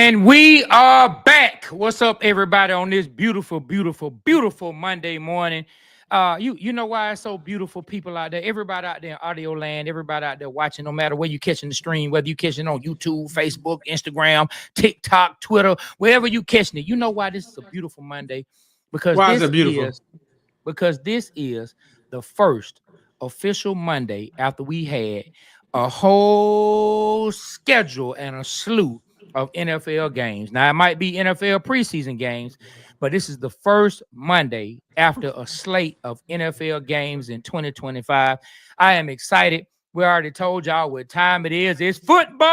And we are back. What's up, everybody, on this beautiful, beautiful, beautiful Monday morning? You know why it's so beautiful, people out there, everybody out there in audio land, everybody out there watching, no matter where you catching the stream, whether you catching on YouTube, Facebook, Instagram, TikTok, Twitter, wherever you catching it. You know why this is a beautiful Monday? Because Why is this it beautiful? is because this is the first official Monday after we had a whole schedule and a slew of NFL games. Now, it might be NFL preseason games, but this is the first Monday after a slate of NFL games in 2025. I am excited. We already told y'all what time it is. It's football,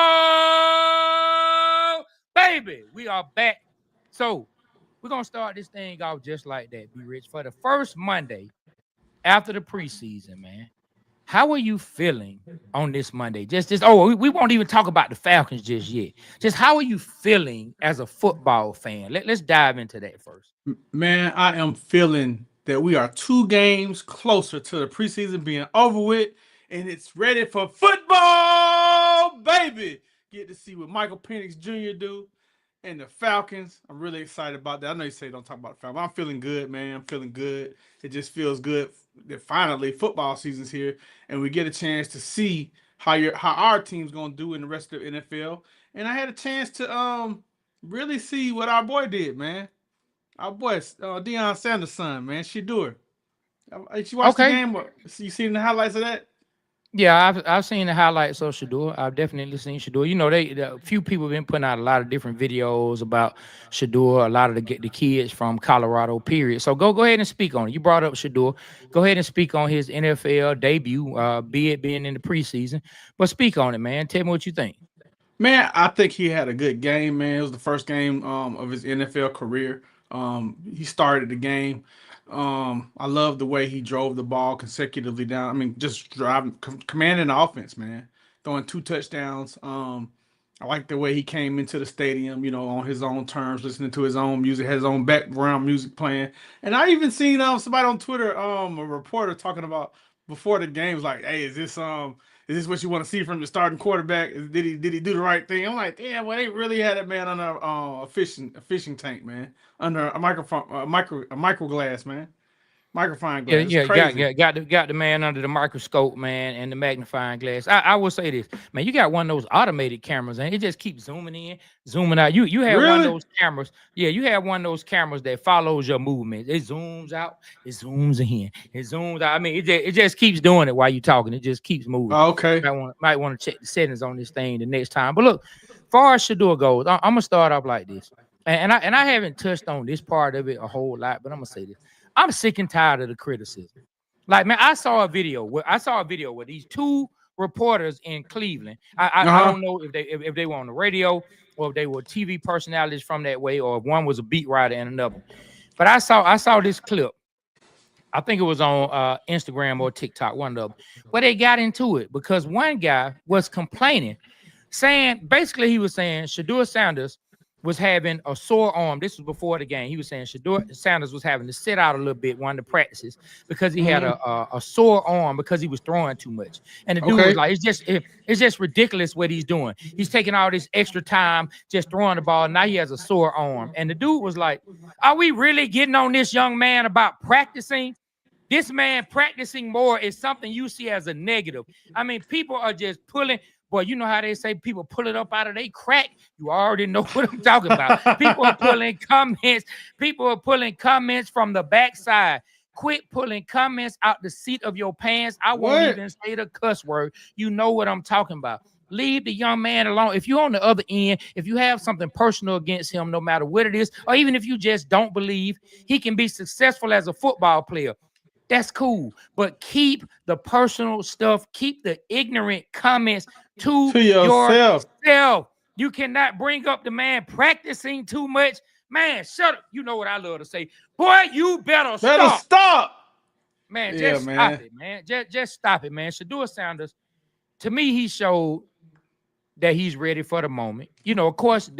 baby. We are back. So, we're going to start this thing off just like that, B Rich. For the first Monday after the preseason, man, how are you feeling on this Monday? We won't even talk about the Falcons just yet. Just how are you feeling as a football fan? Let's dive into that first. Man, I am feeling that we are 2 games closer to the preseason being over with, and it's ready for football, baby. Get to see what Michael Penix Jr. do and the Falcons. I'm really excited about that. I know you say don't talk about the Falcons. I'm feeling good, man. I'm feeling good. It just feels good that finally football season's here, and we get a chance to see how our team's gonna do in the rest of the NFL. And I had a chance to really see what our boy did, man. Our boy, Deion Sanders' son, man, Shador. Did you watch the Okay. game? You seen the highlights of that? Yeah, I've seen the highlights of Shador. I've definitely seen Shador. You know, a few people have been putting out a lot of different videos about Shador. A lot of the kids from Colorado. Period. So go ahead and speak on it. You brought up Shador. Go ahead and speak on his NFL debut, be it being in the preseason. But speak on it, man. Tell me what you think. Man, I think he had a good game, man. It was the first game of his NFL career. He started the game. I love the way he drove the ball consecutively down. I mean, just driving, commanding the offense, man. Throwing 2 touchdowns. I like the way he came into the stadium, on his own terms, listening to his own music, had his own background music playing. And I even seen somebody on Twitter, a reporter talking about before the game was like, "Hey, is this what you want to see from the starting quarterback? Did he do the right thing?" I'm like, "Damn, well, they really had that man under a fishing tank, man, under a micro glass, man, microfine Yeah, glass. It's yeah, crazy." got the man under the microscope, man, and the magnifying glass. I will say this, man. You got one of those automated cameras, and it just keeps zooming in, zooming out. You had one of Really? those cameras. Yeah, you have one of those cameras that follows your movement. It zooms out, it zooms in, it zooms out. I mean, it just keeps doing it while you're talking. It just keeps moving. Oh, okay. Might want to check the settings on this thing the next time. But look, far as Shador goes, I'm gonna start off like this, and I haven't touched on this part of it a whole lot, but I'm gonna say this. I'm sick and tired of the criticism. Like, man, I saw a video where these two reporters in Cleveland. I Uh-huh. don't know if they were on the radio or if they were TV personalities from that way, or if one was a beat writer and another. But I saw this clip. I think it was on Instagram or TikTok, one of them, where they got into it because one guy was complaining, saying basically he was saying Shador Sanders was having a sore arm. This was before the game. He was saying Shador Sanders was having to sit out a little bit one of the practices because he had Mm-hmm. a sore arm because he was throwing too much. And the dude was Okay. like, it's just ridiculous what he's doing. He's taking all this extra time just throwing the ball. Now he has a sore arm. And the dude was like, are we really getting on this young man about practicing? This man practicing more is something you see as a negative. I mean, people are just pulling. Boy, you know how they say people pull it up out of their crack. You already know what I'm talking about. People are pulling comments. People are pulling comments from the backside. Quit pulling comments out the seat of your pants. I won't What? even say the cuss word. You know what I'm talking about. Leave the young man alone. If you're on the other end, if you have something personal against him, no matter what it is, or even if you just don't believe he can be successful as a football player, that's cool. But keep the personal stuff, keep the ignorant comments to To yourself. yourself. You cannot bring up the man practicing too much. Man, shut up. You know what I love to say. Boy, you better Better stop. stop. Man, Yeah, just stop man. it, man. Just stop it, man. Shador Sanders, to me, he showed that he's ready for the moment. You know, of course,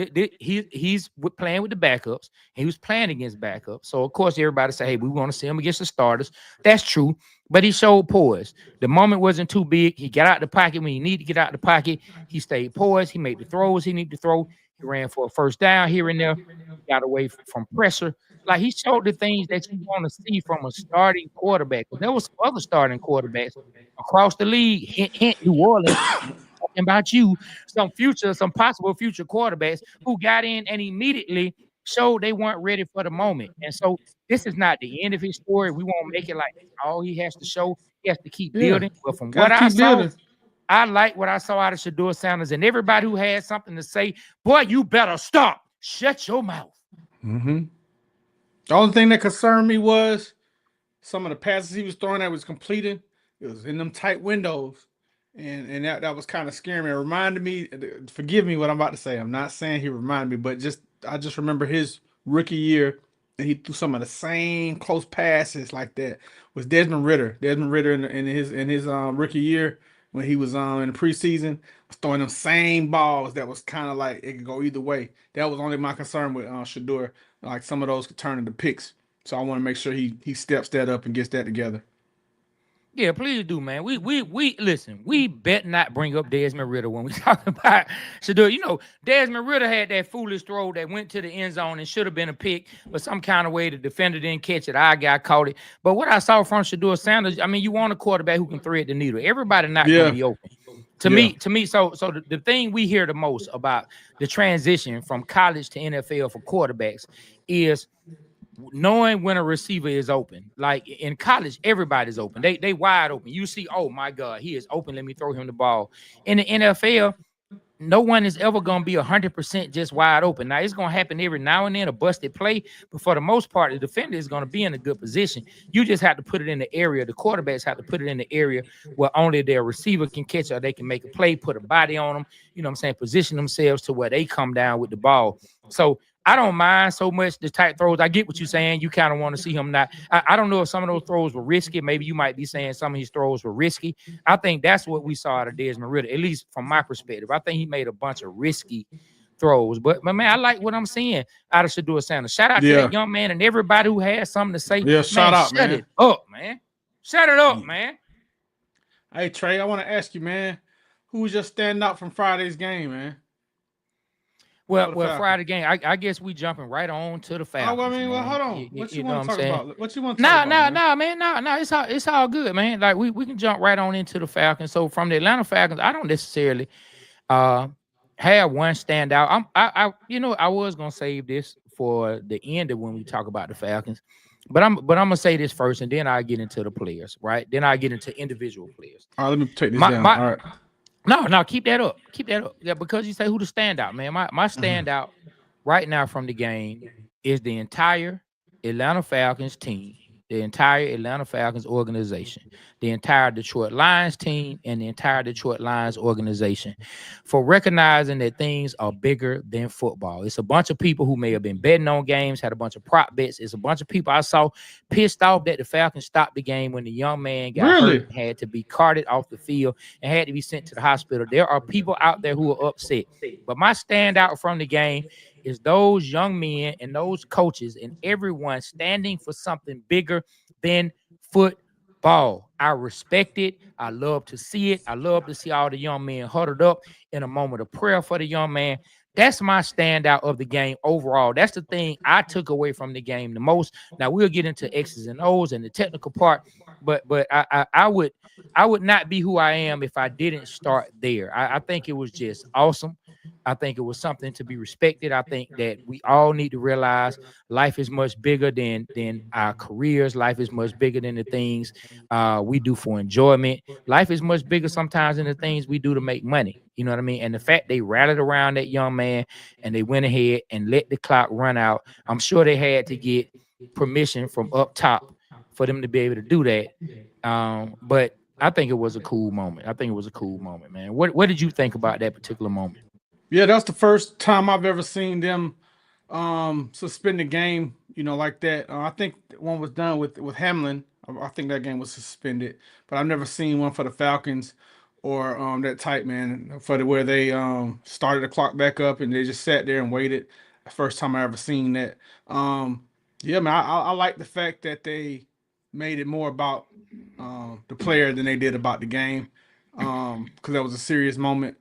he's playing with the backups. He was playing against backups. So, of course, everybody say, hey, we want to see him against the starters. That's true. But he showed poise. The moment wasn't too big. He got out the pocket when he needed to get out the pocket. He stayed poised. He made the throws he needed to throw. He ran for a first down here and there. He got away from pressure. Like he showed the things that you want to see from a starting quarterback. Because there was some other starting quarterbacks across the league. Hint, New Orleans talking about you, some possible future quarterbacks who got in and immediately showed they weren't ready for the moment. And so this is not the end of his story. We won't make it like that's all he has to show. He has to keep Yeah, building. But from got what to I keep saw, building. I like what I saw out of Shador Sanders, and everybody who had something to say, boy, you better stop. Shut your mouth. Mm-hmm. The only thing that concerned me was some of the passes he was throwing that was completing. It was in them tight windows, and that was kind of scaring me. It reminded me. Forgive me what I'm about to say. I'm not saying he reminded me, but I just remember his rookie year, and he threw some of the same close passes like that. Was Desmond Ritter? Desmond Ritter in his rookie year when he was in the preseason was throwing them same balls that was kind of like it could go either way. That was only my concern with Shador. Like some of those could turn into picks. So I want to make sure he steps that up and gets that together. Yeah, please do, man. We listen. We bet not bring up Desmond Ritter when we talk about Shador. You know, Desmond Ritter had that foolish throw that went to the end zone and should have been a pick, but some kind of way the defender didn't catch it. Our guy caught it. But what I saw from Shador Sanders, I mean, you want a quarterback who can thread the needle. Everybody not going to Yeah, be open. To yeah, me, so the thing we hear the most about the transition from college to NFL for quarterbacks is knowing when a receiver is open. Like in college, everybody's open. They wide open. You see, oh my God, he is open. Let me throw him the ball. In the NFL, no one is ever going to be 100% just wide open. Now, it's going to happen every now and then, a busted play, but for the most part, the defender is going to be in a good position. You just have to put it in the area. The quarterbacks have to put it in the area where only their receiver can catch or they can make a play, put a body on them, you know what I'm saying, position themselves to where they come down with the ball. So I don't mind so much the tight throws. I get what you're saying. You kind of want to see him not. I don't know if some of those throws were risky. Maybe you might be saying some of his throws were risky. I think that's what we saw out of Desmond Ritter, at least from my perspective. I think he made a bunch of risky throws. But man, I like what I'm seeing out of Shador Sanders. Shout out to yeah, that young man and everybody who has something to say. yeah. Shout Man, out, shut man. it up, man. Shut it up, man. Hey Trey, I want to ask you, man, who was just standing out from Friday's game, man, for the Well, Falcons? Friday game. I guess we jumping right on to the Oh, well, I Falcons, mean, well, man. hold You, on. you, What you you know what want I'm to talk saying? about? What you want to talk Nah, about, nah, man? nah, man. Nah. It's all good, man. Like we can jump right on into the Falcons. So from the Atlanta Falcons, I don't necessarily uh have one standout. I was gonna save this for the end of when we talk about the Falcons. But I'm gonna say this first and then I get into the players, right? Then I get into individual players. All right, let me take this My down. my All right. no, keep that up. Keep that up. Yeah, because you say who the standout, man. My standout right now from the game is the entire Atlanta Falcons team, the entire Atlanta Falcons organization, the entire Detroit Lions team, and the entire Detroit Lions organization for recognizing that things are bigger than football. It's a bunch of people who may have been betting on games, had a bunch of prop bets. It's a bunch of people I saw pissed off that the Falcons stopped the game when the young man got hurt, Really? had to be carted off the field, and had to be sent to the hospital. There are people out there who are upset. But my standout from the game is those young men and those coaches and everyone standing for something bigger than football. I respect it. I love to see it. I love to see all the young men huddled up in a moment of prayer for the young man. That's my standout of the game overall. That's the thing I took away from the game the most. Now we'll get into X's and O's and the technical part, but I would not be who I am if I didn't start there. I think it was just awesome. I think it was something to be respected. I think that we all need to realize life is much bigger than our careers. Life is much bigger than the things we do for enjoyment. Life is much bigger sometimes than the things we do to make money. You know what I mean? And the fact they rallied around that young man and they went ahead and let the clock run out. I'm sure they had to get permission from up top for them to be able to do that. But I think it was a cool moment. I think it was a cool moment, man. What did you think about that particular moment? Yeah, that's the first time I've ever seen them suspend the game, like that. I think one was done with Hamlin. I think that game was suspended, but I've never seen one for the Falcons or that type, man, for where they started the clock back up and they just sat there and waited. The first time I ever seen that. Um, yeah, man, I like the fact that they made it more about the player than they did about the game, because that was a serious moment.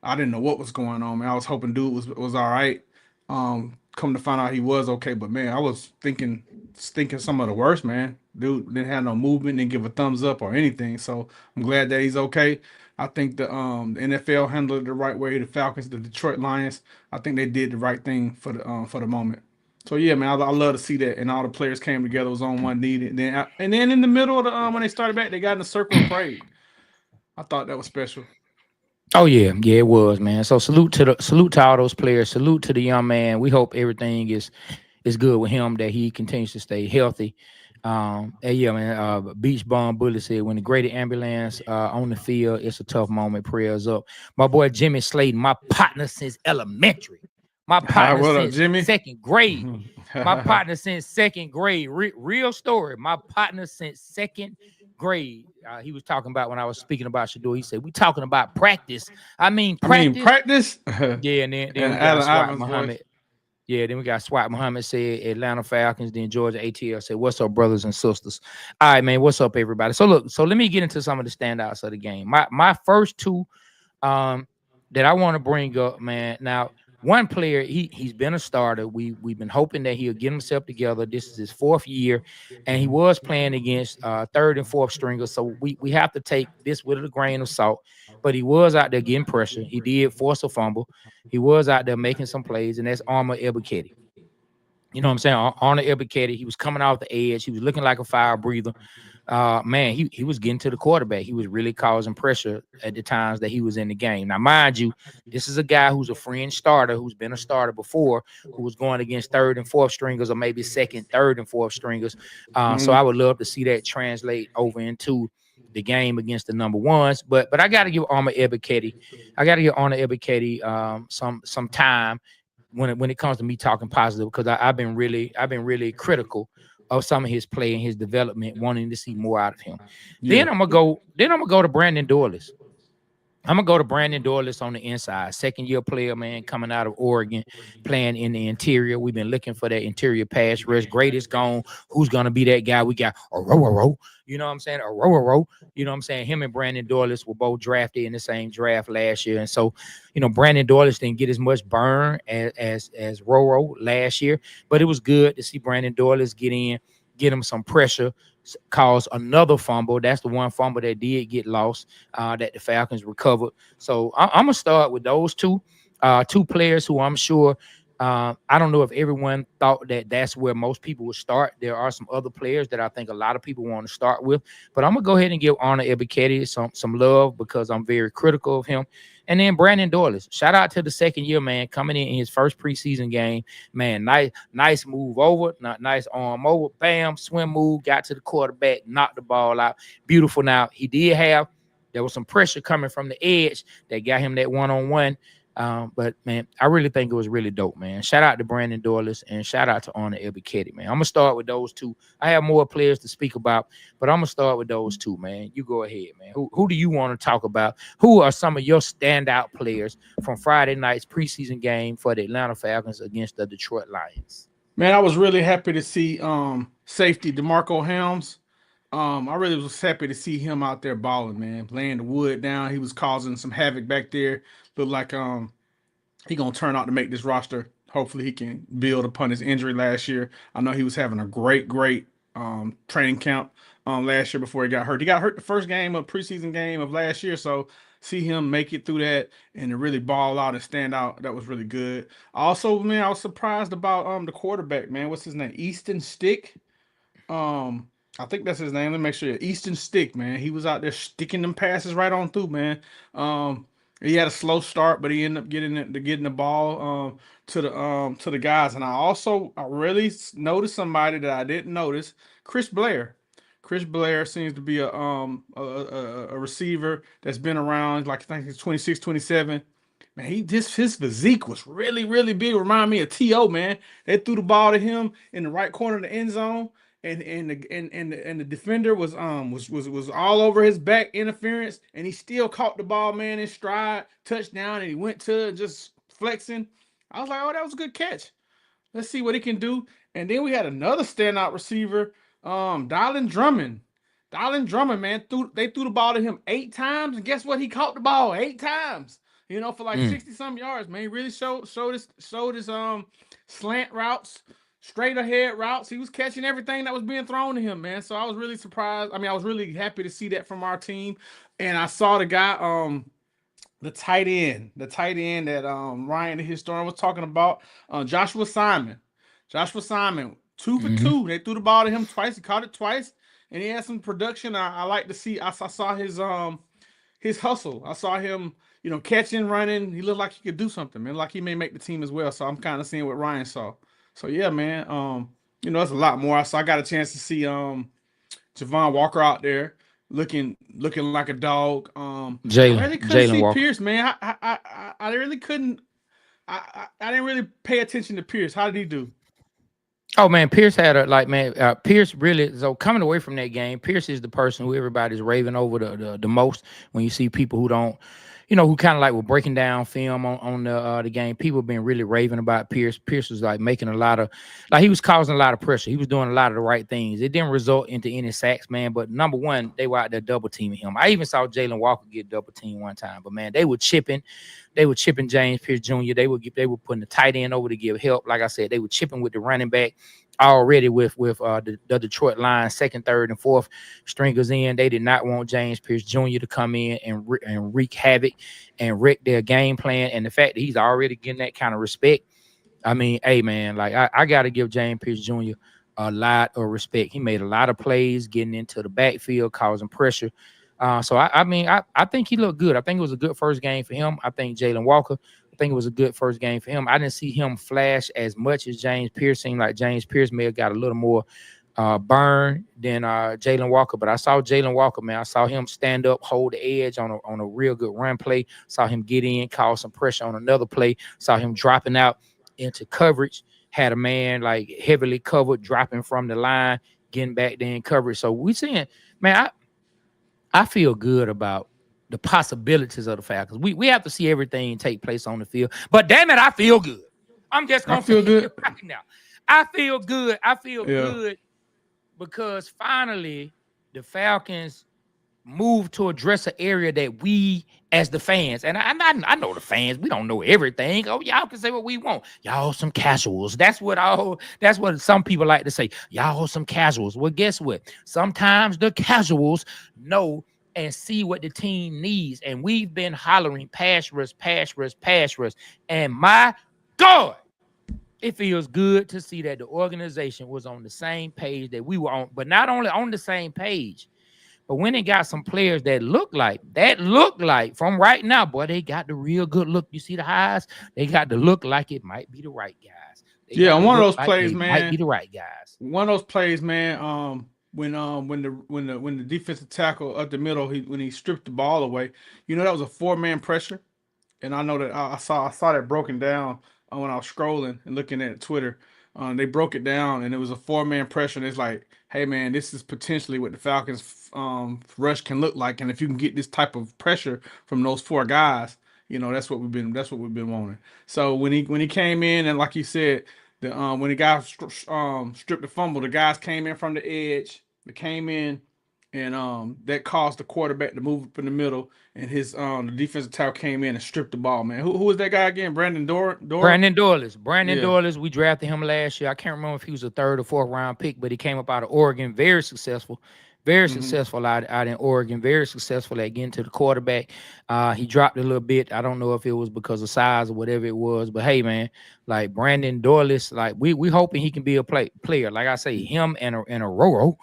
I didn't know what was going on, man. I was hoping dude was all right. Come to find out he was okay, but man, I was thinking some of the worst, man. Dude didn't have no movement, didn't give a thumbs up or anything. So I'm glad that he's okay. I think the NFL handled it the right way. The Falcons, the Detroit Lions, I think they did the right thing for the moment. So yeah, man, I love to see that, and all the players came together, was on one knee, and then in the middle of the when they started back, they got in a circle and prayed. I thought that was special. Oh yeah, yeah, it was, man. So salute to all those players. Salute to the young man. We hope everything is good with him, that he continues to stay healthy. And yeah, man. Beach Bum Bully said, when the graded ambulance on the field, it's a tough moment. Prayers up. My boy Jimmy Slayton, my partner since elementary, my partner What up, since Jimmy? second grade, my partner since second grade. Real story. My partner since second grade. He was talking about when I was speaking about Shador. He said, "We talking about practice. I mean I mean, practice." practice. Yeah, and then And we got Allen Swat Iver's voice. Muhammad. Yeah, then we got Swat Muhammad said Atlanta Falcons. Then Georgia ATL said, "What's up, brothers and sisters?" All right, man. What's up, everybody? So look, so let me get into some of the standouts of the game. My first two um that I want to bring up, man. Now, one player, he's been a starter. We've been hoping that he'll get himself together. This is his fourth year, and he was playing against third and fourth stringers. So we have to take this with a grain of salt. But he was out there getting pressure. He did force a fumble. He was out there making some plays, and that's Armor Ebiketie. You know what I'm saying? On the Ebiketie, he was coming off the edge. He was looking like a fire breather. Man, he was getting to the quarterback. He was really causing pressure at the times that he was in the game. Now, mind you, this is a guy who's a fringe starter, who's been a starter before, who was going against third and fourth stringers, or maybe second, third, and fourth stringers. So Mhm. I would love to see that translate over into the game against the number ones. But I got to give Armor Ebiketie, some time when it comes to me talking positive, because I've been really critical of some of his play and his development, wanting to see more out of him. Yeah. Then I'm gonna go to Brandon Doyless. I'm gonna go to Brandon Doyless on the inside, second year player, man, coming out of Oregon, playing in the interior. We've been looking for that interior pass rush. Greatest gone. Who's gonna be that guy? We got a row. You know what I'm saying? A row. You know what I'm saying? Him and Brandon Doyless were both drafted in the same draft last year, and so Brandon Doyless didn't get as much burn as Roro last year, but it was good to see Brandon Doyless get him some pressure, cause another fumble. That's the one fumble that did get lost, that the Falcons recovered. So I'm gonna start with those two players who I'm sure. I don't know if everyone thought that that's where most people would start. There are some other players that I think a lot of people want to start with, but I'm gonna go ahead and give Arnold Ebiketie some love, because I'm very critical of him. And then Brandon Doyless, shout out to the second year man, coming in his first preseason game. Man, nice move over, not nice arm over, bam, swim move, got to the quarterback, knocked the ball out. Beautiful. Now there was some pressure coming from the edge that got him that one-on-one. But man, I really think it was really dope, man. Shout out to Brandon Doyless and shout out to Arnold Ebiketie, man. I'm gonna start with those two. I have more players to speak about, but I'm gonna start with those two, man. You go ahead, man. Who do you want to talk about? Who are some of your standout players from Friday night's preseason game for the Atlanta Falcons against the Detroit Lions? Man, I was really happy to see safety DeMarco Helms. I really was happy to see him out there balling, man, laying the wood down. He was causing some havoc back there. Looked like he gonna turn out to make this roster. Hopefully, he can build upon his injury last year. I know he was having a great training camp last year before he got hurt. He got hurt the first game of preseason game of last year, so see him make it through that and to really ball out and stand out. That was really good. Also, man, I was surprised about the quarterback, man. What's his name? Easton Stick. Um, I think that's his name. Let me make sure. Easton Stick, man. He was out there sticking them passes right on through, man. He had a slow start, but he ended up getting the ball to the guys. And I really noticed somebody that I didn't notice, Chris Blair. Chris Blair seems to be a receiver that's been around, like I think he's 26, 27. Man, his physique was really big. Remind me of T.O., man. They threw the ball to him in the right corner of the end zone, and the defender was all over his back, interference, and he still caught the ball, man, in stride, touchdown, and he went to just flexing. I was like, oh, that was a good catch. Let's see what he can do. And then we had another standout receiver, Dylan Drummond. Dylan Drummond, man, they threw the ball to him 8 times, and guess what? He caught the ball 8 times. For like 60 some yards, man. He really showed his slant routes, straight ahead routes. He was catching everything that was being thrown to him, man. So I was really surprised. I mean, I was really happy to see that from our team. And I saw the guy, the tight end that Ryan the historian was talking about, Joshua Simon. Joshua Simon, two for Mm-hmm. two. They threw the ball to him twice. He caught it twice, and he had some production. I like to see. I saw his hustle. I saw him, catching, running. He looked like he could do something, man. Like he may make the team as well. So I'm kind of seeing what Ryan saw. So yeah, man. There's a lot more. So I got a chance to see Javon Walker out there looking like a dog. I really couldn't Jalen see Walker. Pierce, man. I really couldn't. I didn't really pay attention to Pierce. How did he do? Oh man, Pierce had a like man. Pierce really so coming away from that game. Pierce is the person who everybody's raving over the most. When you see people who don't, who kind of like were breaking down film on the game. People been really raving about Pierce. Pierce was like making a lot of, like he was causing a lot of pressure. He was doing a lot of the right things. It didn't result into any sacks, man. But number one, they were out there double teaming him. I even saw Jalen Walker get double teamed one time. But man, they were chipping. They were chipping James Pierce Jr. They were putting the tight end over to give help. Like I said, they were chipping with the running back already with the Detroit Lions second, third, and fourth stringers in. They did not want James Pierce Jr. to come in and wreak havoc and wreck their game plan. And the fact that he's already getting that kind of respect, I mean, hey man, like I got to give James Pierce Jr. a lot of respect. He made a lot of plays, getting into the backfield, causing pressure. So I think he looked good. I think it was a good first game for him. I think Jalen Walker, I think it was a good first game for him. I didn't see him flash as much as James Pierce. Seemed like James Pierce may have got a little more burn than Jalen Walker, but I saw Jalen Walker, man. I saw him stand up, hold the edge on a real good run play. Saw him get in, cause some pressure on another play. Saw him dropping out into coverage. Had a man like heavily covered, dropping from the line, getting back there in coverage. So we seeing, man, I feel good about the possibilities of the Falcons. We have to see everything take place on the field. But damn it, I feel good. I'm just I gonna say feel good. it right now. I feel good. I feel Yeah. good because finally the Falcons move to address an area that we as the fans, and I know the fans, we don't know everything. Oh, y'all can say what we want. Y'all some casuals. That's what some people like to say. Y'all some casuals. Well, guess what? Sometimes the casuals know and see what the team needs. And we've been hollering pass rush, pass rush, pass rush. And my God, it feels good to see that the organization was on the same page that we were on, but not only on the same page, but when they got some players that look like from right now, boy, they got the real good look. You see the highs? They got the look like it might be the right guys. They Yeah, got on the one of look those like plays, they might be man. the right guys. One of those plays, man. When the defensive tackle up the middle, when he stripped the ball away, that was a four-man pressure. And I know that I saw that broken down when I was scrolling and looking at Twitter. They broke it down, and it was a four-man pressure. And it's like, hey man, this is potentially what the Falcons rush can look like. And if you can get this type of pressure from those four guys, that's what we've been wanting. So when he came in, and like you said, when the guy stripped the fumble, the guys came in from the edge. They came in, and that caused the quarterback to move up in the middle, and the defensive tackle came in and stripped the ball. Man, who was that guy again? Brandon Dora. Brandon Doyless. Brandon Yeah. Doyless, we drafted him last year. I can't remember if he was a third or fourth round pick, but he came up out of Oregon, very successful. Very Hmm. successful out in Oregon. Very successful at getting to the quarterback. He dropped a little bit. I don't know if it was because of size or whatever it was, but hey, man, like Brandon Doyless, like we hoping he can be a player. Like I say, him and a Roro.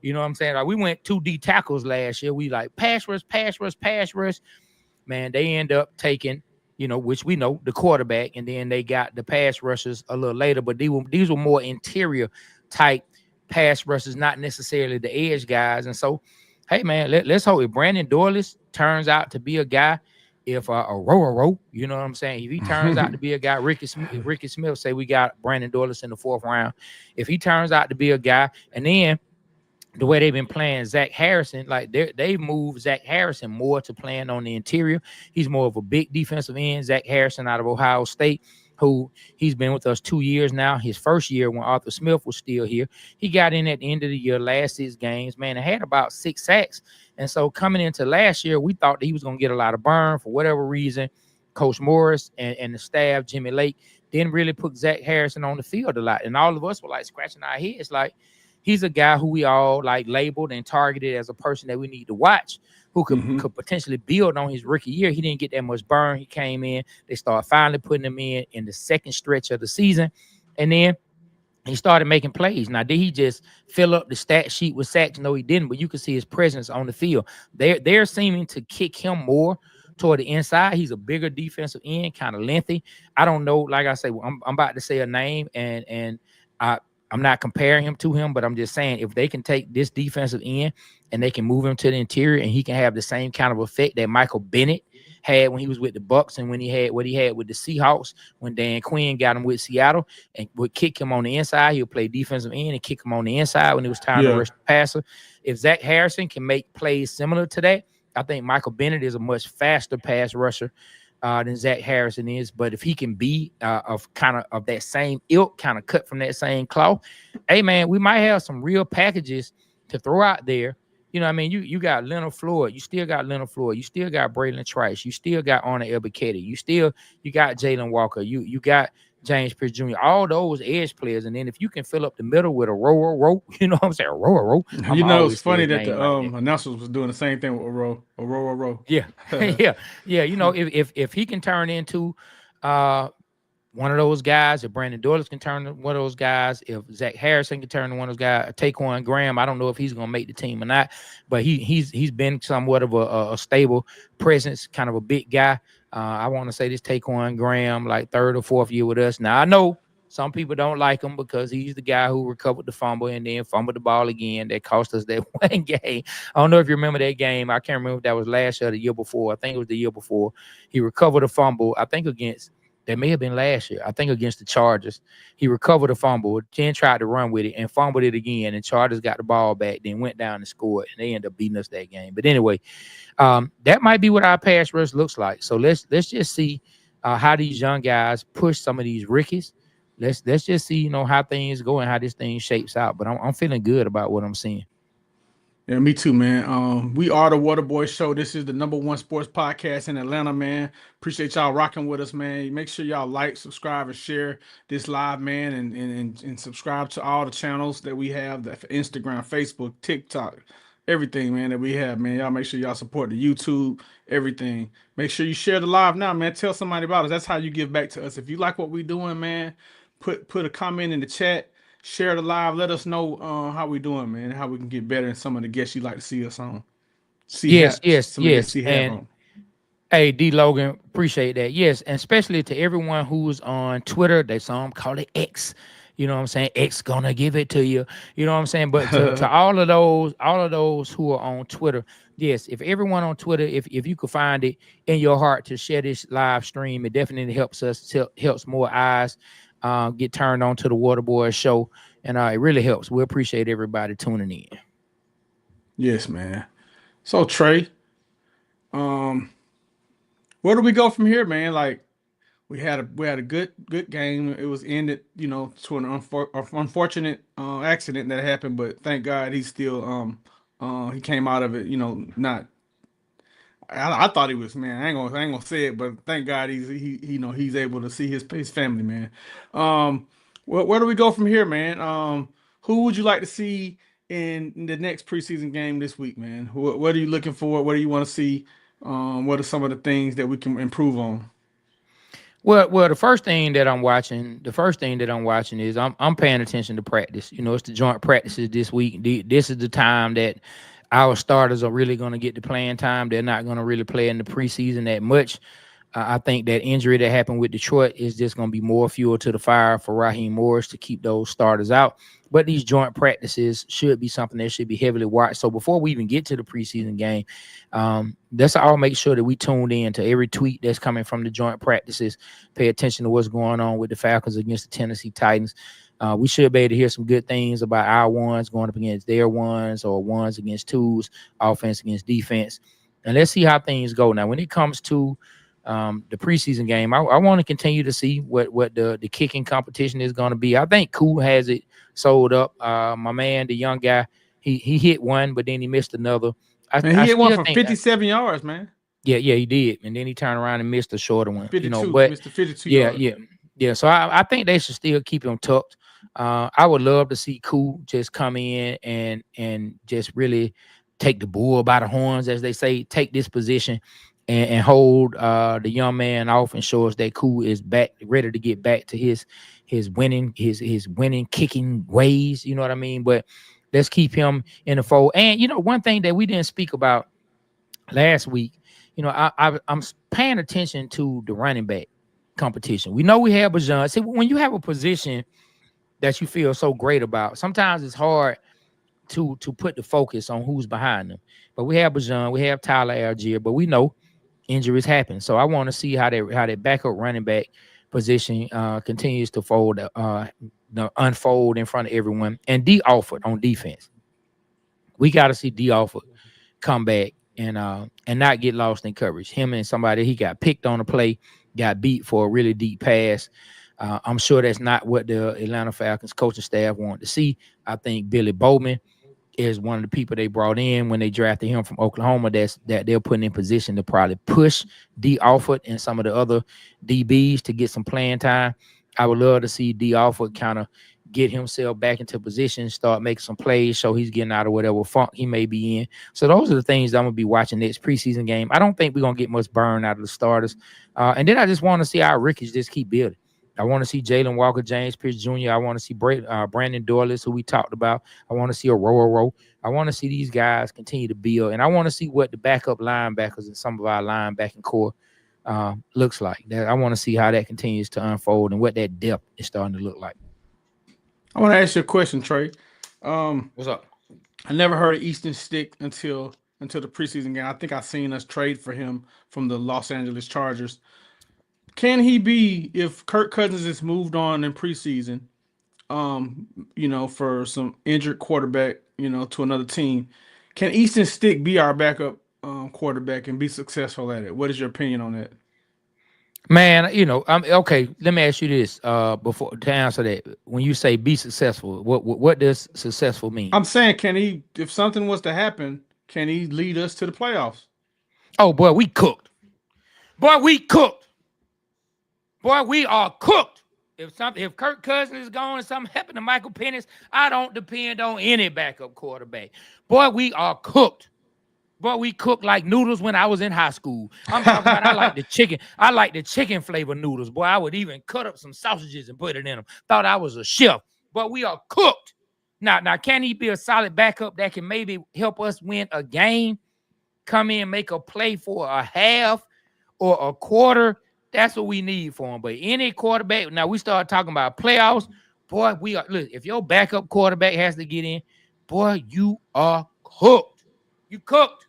You know what I'm saying? Like we went 2D tackles last year. We like pass rush, pass rush, pass rush. Man, they end up taking, which we know the quarterback, and then they got the pass rushers a little later. But these were more interior type pass rushers, not necessarily the edge guys. And so, hey man, let's hope if Brandon Doyless turns out to be a guy, if a Roro, you know what I'm saying? If he turns out to be a guy, Ricky Smith say we got Brandon Doyless in the fourth round. If he turns out to be a guy, and then the way they've been playing Zach Harrison, like they've moved Zach Harrison more to playing on the interior. He's more of a big defensive end. Zach Harrison out of Ohio State, who he's been with us 2 years now. His first year when Arthur Smith was still here, he got in at the end of the year, last 6 games, man, and had about 6 sacks. And so coming into last year, we thought that he was going to get a lot of burn for whatever reason. Coach Morris and the staff, Jimmy Lake, didn't really put Zach Harrison on the field a lot. And all of us were like scratching our heads, like, he's a guy who we all like labeled and targeted as a person that we need to watch, who could potentially build on his rookie year. He didn't get that much burn. He came in. They started finally putting him in the second stretch of the season. And then he started making plays. Now, did he just fill up the stat sheet with sacks? No, he didn't. But you can see his presence on the field. They're seeming to kick him more toward the inside. He's a bigger defensive end, kind of lengthy. I don't know. Like I say, I'm about to say a name, and I'm not comparing him to him, but I'm just saying if they can take this defensive end and they can move him to the interior, and he can have the same kind of effect that Michael Bennett had when he was with the Bucks, and when he had what he had with the Seahawks when Dan Quinn got him with Seattle, and would kick him on the inside. He'll play defensive end and kick him on the inside when it was time to rush the passer. If Zach Harrison can make plays similar to that, I think Michael Bennett is a much faster pass rusher than Zach Harrison is. But if he can be of that same ilk, kind of cut from that same cloth, hey man, we might have some real packages to throw out there. You know what I mean? You got Leonard Floyd. You still got Leonard Floyd. You still got Braylon Trice. You still got Arnold Ebiketie. You got Jalen Walker. You got James Pierce Jr. All those edge players. And then if you can fill up the middle with a row, you know what I'm saying? Row. You know, it's funny that the announcers was doing the same thing with a row. Yeah. Yeah. You know, if he can turn into one of those guys, if Brandon Douglas can turn to one of those guys, if Zach Harrison can turn to one of those guys, Taquan Graham, I don't know if he's going to make the team or not, but he's been somewhat of a stable presence, kind of a big guy. I want to say this Taquan Graham, like third or fourth year with us. Now, I know some people don't like him because he's the guy who recovered the fumble and then fumbled the ball again. That cost us that one game. I don't know if you remember that game. I can't remember if that was last year or the year before. I think it was the year before. He recovered a fumble, I think that may have been last year. I think against the Chargers. He recovered a fumble, then tried to run with it and fumbled it again. And Chargers got the ball back, then went down and scored. And they ended up beating us that game. But anyway, that might be what our pass rush looks like. So let's just see how these young guys push some of these rookies. Let's just see, you know, how things go and how this thing shapes out. But I'm feeling good about what I'm seeing. Yeah, me too, man. We are the Waterboy Show. This is the #1 sports podcast in Atlanta, man. Appreciate y'all rocking with us, man. Make sure y'all like, subscribe, and share this live, man, and subscribe to all the channels that we have, the Instagram, Facebook, TikTok, everything, man, that we have, man. Y'all make sure y'all support the YouTube, everything. Make sure you share the live now, man. Tell somebody about us. That's how you give back to us. If you like what we doing, man, put a comment in the chat. Share the live. Let us know how we doing, man. How we can get better. And some of the guests you like to see us on. Yes. And hey, D Logan, appreciate that. Yes, and especially to everyone who's on Twitter. They some call it X. You know what I'm saying? X gonna give it to you. You know what I'm saying? But to all of those who are on Twitter, yes, if everyone on Twitter, if you could find it in your heart to share this live stream, it definitely helps us, helps more eyes get turned on to the Waterboy Show, and it really helps. We appreciate everybody tuning in. Yes, man. So Trey, where do we go from here, man? Like we had a good game. It was ended, you know, to an unfortunate accident that happened, but thank God he still he came out of it, you know, not. I thought he was, man. I ain't gonna say it, but thank God he you know he's able to see his family, man. Where do we go from here, man? Who would you like to see in the next preseason game this week, man? What are you looking for? What do you want to see? What are some of the things that we can improve on? Well, the first thing that I'm watching is I'm paying attention to practice. You know, it's the joint practices this week. This is the time that our starters are really going to get the playing time. They're not going to really play in the preseason that much. I think that injury that happened with Detroit is just going to be more fuel to the fire for Raheem Morris to keep those starters out. But these joint practices should be something that should be heavily watched. So before we even get to the preseason game, let's all make sure that we tuned in to every tweet that's coming from the joint practices. Pay attention to what's going on with the Falcons against the Tennessee Titans. We should be able to hear some good things about our ones going up against their ones, or ones against twos, offense against defense. And let's see how things go. Now, when it comes to the preseason game, I want to continue to see what the kicking competition is going to be. I think Koo has it sold up. My man, the young guy, he hit one, but then he missed another. Man, I he hit one still for think 57 yards, man. yeah, he did, and then he turned around and missed a shorter one, you know. 52, But missed the 52 yeah, yard. yeah, yeah. So I think they should still keep him tucked. I would love to see Koo just come in and just really take the bull by the horns, as they say, take this position and hold the young man off and show us that Koo is back, ready to get back to his winning kicking ways. You know what I mean? But let's keep him in the fold. And you know, one thing that we didn't speak about last week, you know, I'm paying attention to the running back competition. We know we have Bajan. See, when you have a position that you feel so great about, sometimes it's hard to put the focus on who's behind them. But we have Bajan, we have Tyler Algier, but we know injuries happen. So I want to see how that backup running back position continues to unfold in front of everyone. And D Alford on defense. We got to see D Alford come back and not get lost in coverage. Him and somebody he got picked on the play, got beat for a really deep pass. I'm sure that's not what the Atlanta Falcons coaching staff wanted to see. I think Billy Bowman is one of the people they brought in when they drafted him from Oklahoma. That they're putting in position to probably push D Alford and some of the other DBs to get some playing time. I would love to see D Alford kind of get himself back into position, start making some plays, so he's getting out of whatever funk he may be in. So those are the things that I'm gonna be watching next preseason game. I don't think we're gonna get much burn out of the starters, and then I just want to see our rookies just keep building. I want to see Jalen Walker, James Pierce Jr. I want to see Brandon Dorless, who we talked about. I want to see a Row. I want to see these guys continue to build, and I want to see what the backup linebackers and some of our linebacking core looks like. I want to see how that continues to unfold and what that depth is starting to look like. I want to ask you a question, Trey. Um, What's up? I never heard of Easton Stick until the preseason game. I think I seen us trade for him from the Los Angeles Chargers. Can he be, if Kirk Cousins is moved on in preseason, for some injured quarterback, to another team, can Easton Stick be our backup quarterback and be successful at it? What is your opinion on that? Man, okay. Let me ask you this before to answer that. When you say be successful, what does successful mean? I'm saying, can he, if something was to happen, can he lead us to the playoffs? Oh boy, we cooked. Boy, we cooked. Boy, we are cooked. If Kirk Cousins is gone and something happened to Michael Penix, I don't depend on any backup quarterback. Boy, we are cooked. Boy, we cooked like noodles when I was in high school. I'm talking about I like the chicken. I like the chicken flavor noodles. Boy, I would even cut up some sausages and put it in them. Thought I was a chef. But we are cooked. Now, can he be a solid backup that can maybe help us win a game? Come in, make a play for a half or a quarter? That's what we need for him. But any quarterback, now we start talking about playoffs. Boy, look, if your backup quarterback has to get in, boy, you are cooked. You cooked.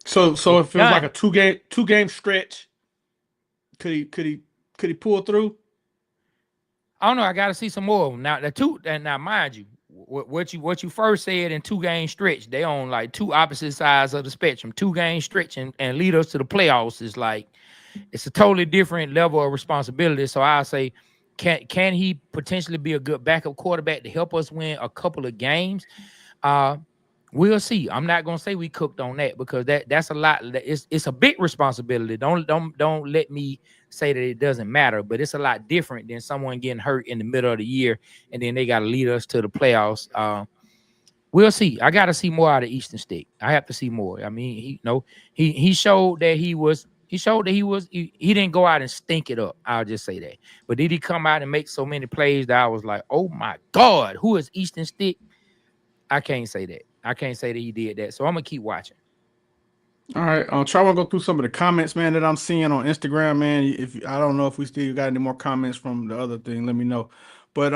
So It's if it was like done. a two game stretch, could he pull through? I don't know. I got to see some more of them. Now the two, and now mind you, what you first said in 2 game stretch, they on like two opposite sides of the spectrum. 2 game stretch and lead us to the playoffs is like it's a totally different level of responsibility. So I say, can he potentially be a good backup quarterback to help us win a couple of games? Uh, we'll see. I'm not gonna say we cooked on that because that's a lot. It's a big responsibility. Don't let me say that it doesn't matter, but it's a lot different than someone getting hurt in the middle of the year and then they got to lead us to the playoffs. We'll see. I got to see more out of Easton Stick. I have to see more. I mean, he showed that he didn't go out and stink it up. I'll just say that. But did he come out and make so many plays that I was like, oh my God, who is Easton Stick? I can't say that. I can't say that he did that. So I'm gonna keep watching. All right, try to go through some of the comments, man, that I'm seeing on Instagram, man. If I don't know if we still got any more comments from the other thing, let me know. But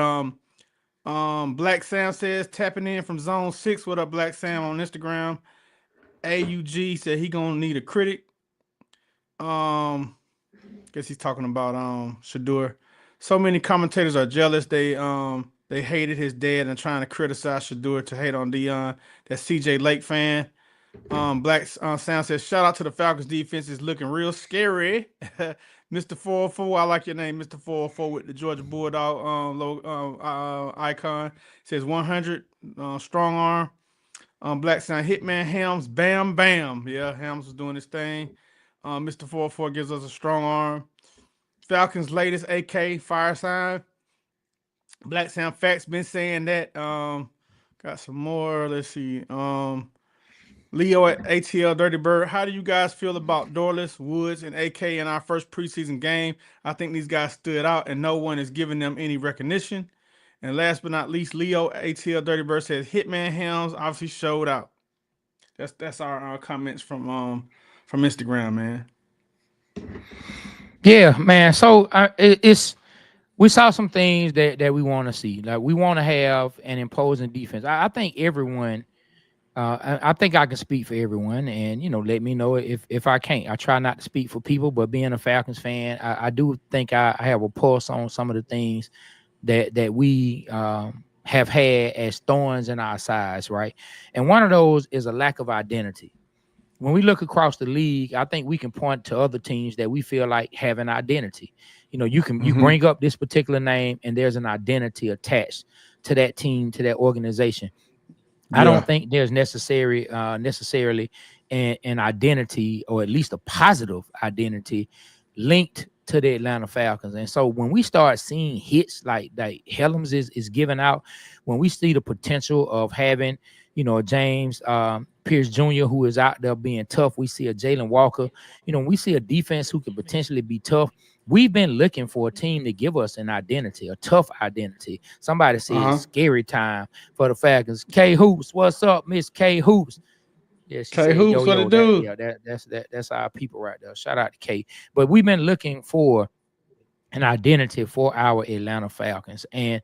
Black Sam says tapping in from Zone 6. What up, Black Sam on Instagram? AUG said he gonna need a critic. Um, guess he's talking about Shadur. So many commentators are jealous. They hated his dad and trying to criticize Shadur to hate on Dion. That CJ Lake fan. Black Sound says, shout out to the Falcons defense. Is looking real scary. Mr. 404, I like your name, Mr. 404 with the Georgia Bulldog icon. Says 100 strong arm. Black Sound Hitman Hams, bam, bam. Yeah, Hams was doing his thing. Mr. 44 gives us a strong arm. Falcons' latest AK fire sign. Black Sound Facts been saying that. Got some more. Let's see. Leo at ATL Dirty Bird. How do you guys feel about Dorless, Woods, and AK in our first preseason game? I think these guys stood out, and no one is giving them any recognition. And last but not least, Leo ATL Dirty Bird says Hitman Helms obviously showed out. That's our comments from Instagram, man. Yeah, man. So it's we saw some things that we want to see. Like we want to have an imposing defense. I think everyone. I think I can speak for everyone, and let me know if I can't. I try not to speak for people, but being a Falcons fan, I do think I have a pulse on some of the things that we have had as thorns in our sides, right? And one of those is a lack of identity. When we look across the league, I think we can point to other teams that we feel like have an identity. You Mm-hmm. bring up this particular name, and there's an identity attached to that team, to that organization. I don't Yeah. think there's necessarily an identity, or at least a positive identity, linked to the Atlanta Falcons. And so when we start seeing hits like Helms is giving out, when we see the potential of having, a James Pierce Jr. who is out there being tough, we see a Jalen Walker, when we see a defense who can potentially be tough. We've been looking for a team to give us an identity, a tough identity. Somebody Uh said huh. scary time for the Falcons. K Hoops, what's up, Miss K Hoops? Yeah, she K said, yo, Hoops, what it yo, that do? yeah, that's our people right there. Shout out to K. But we've been looking for an identity for our Atlanta Falcons. And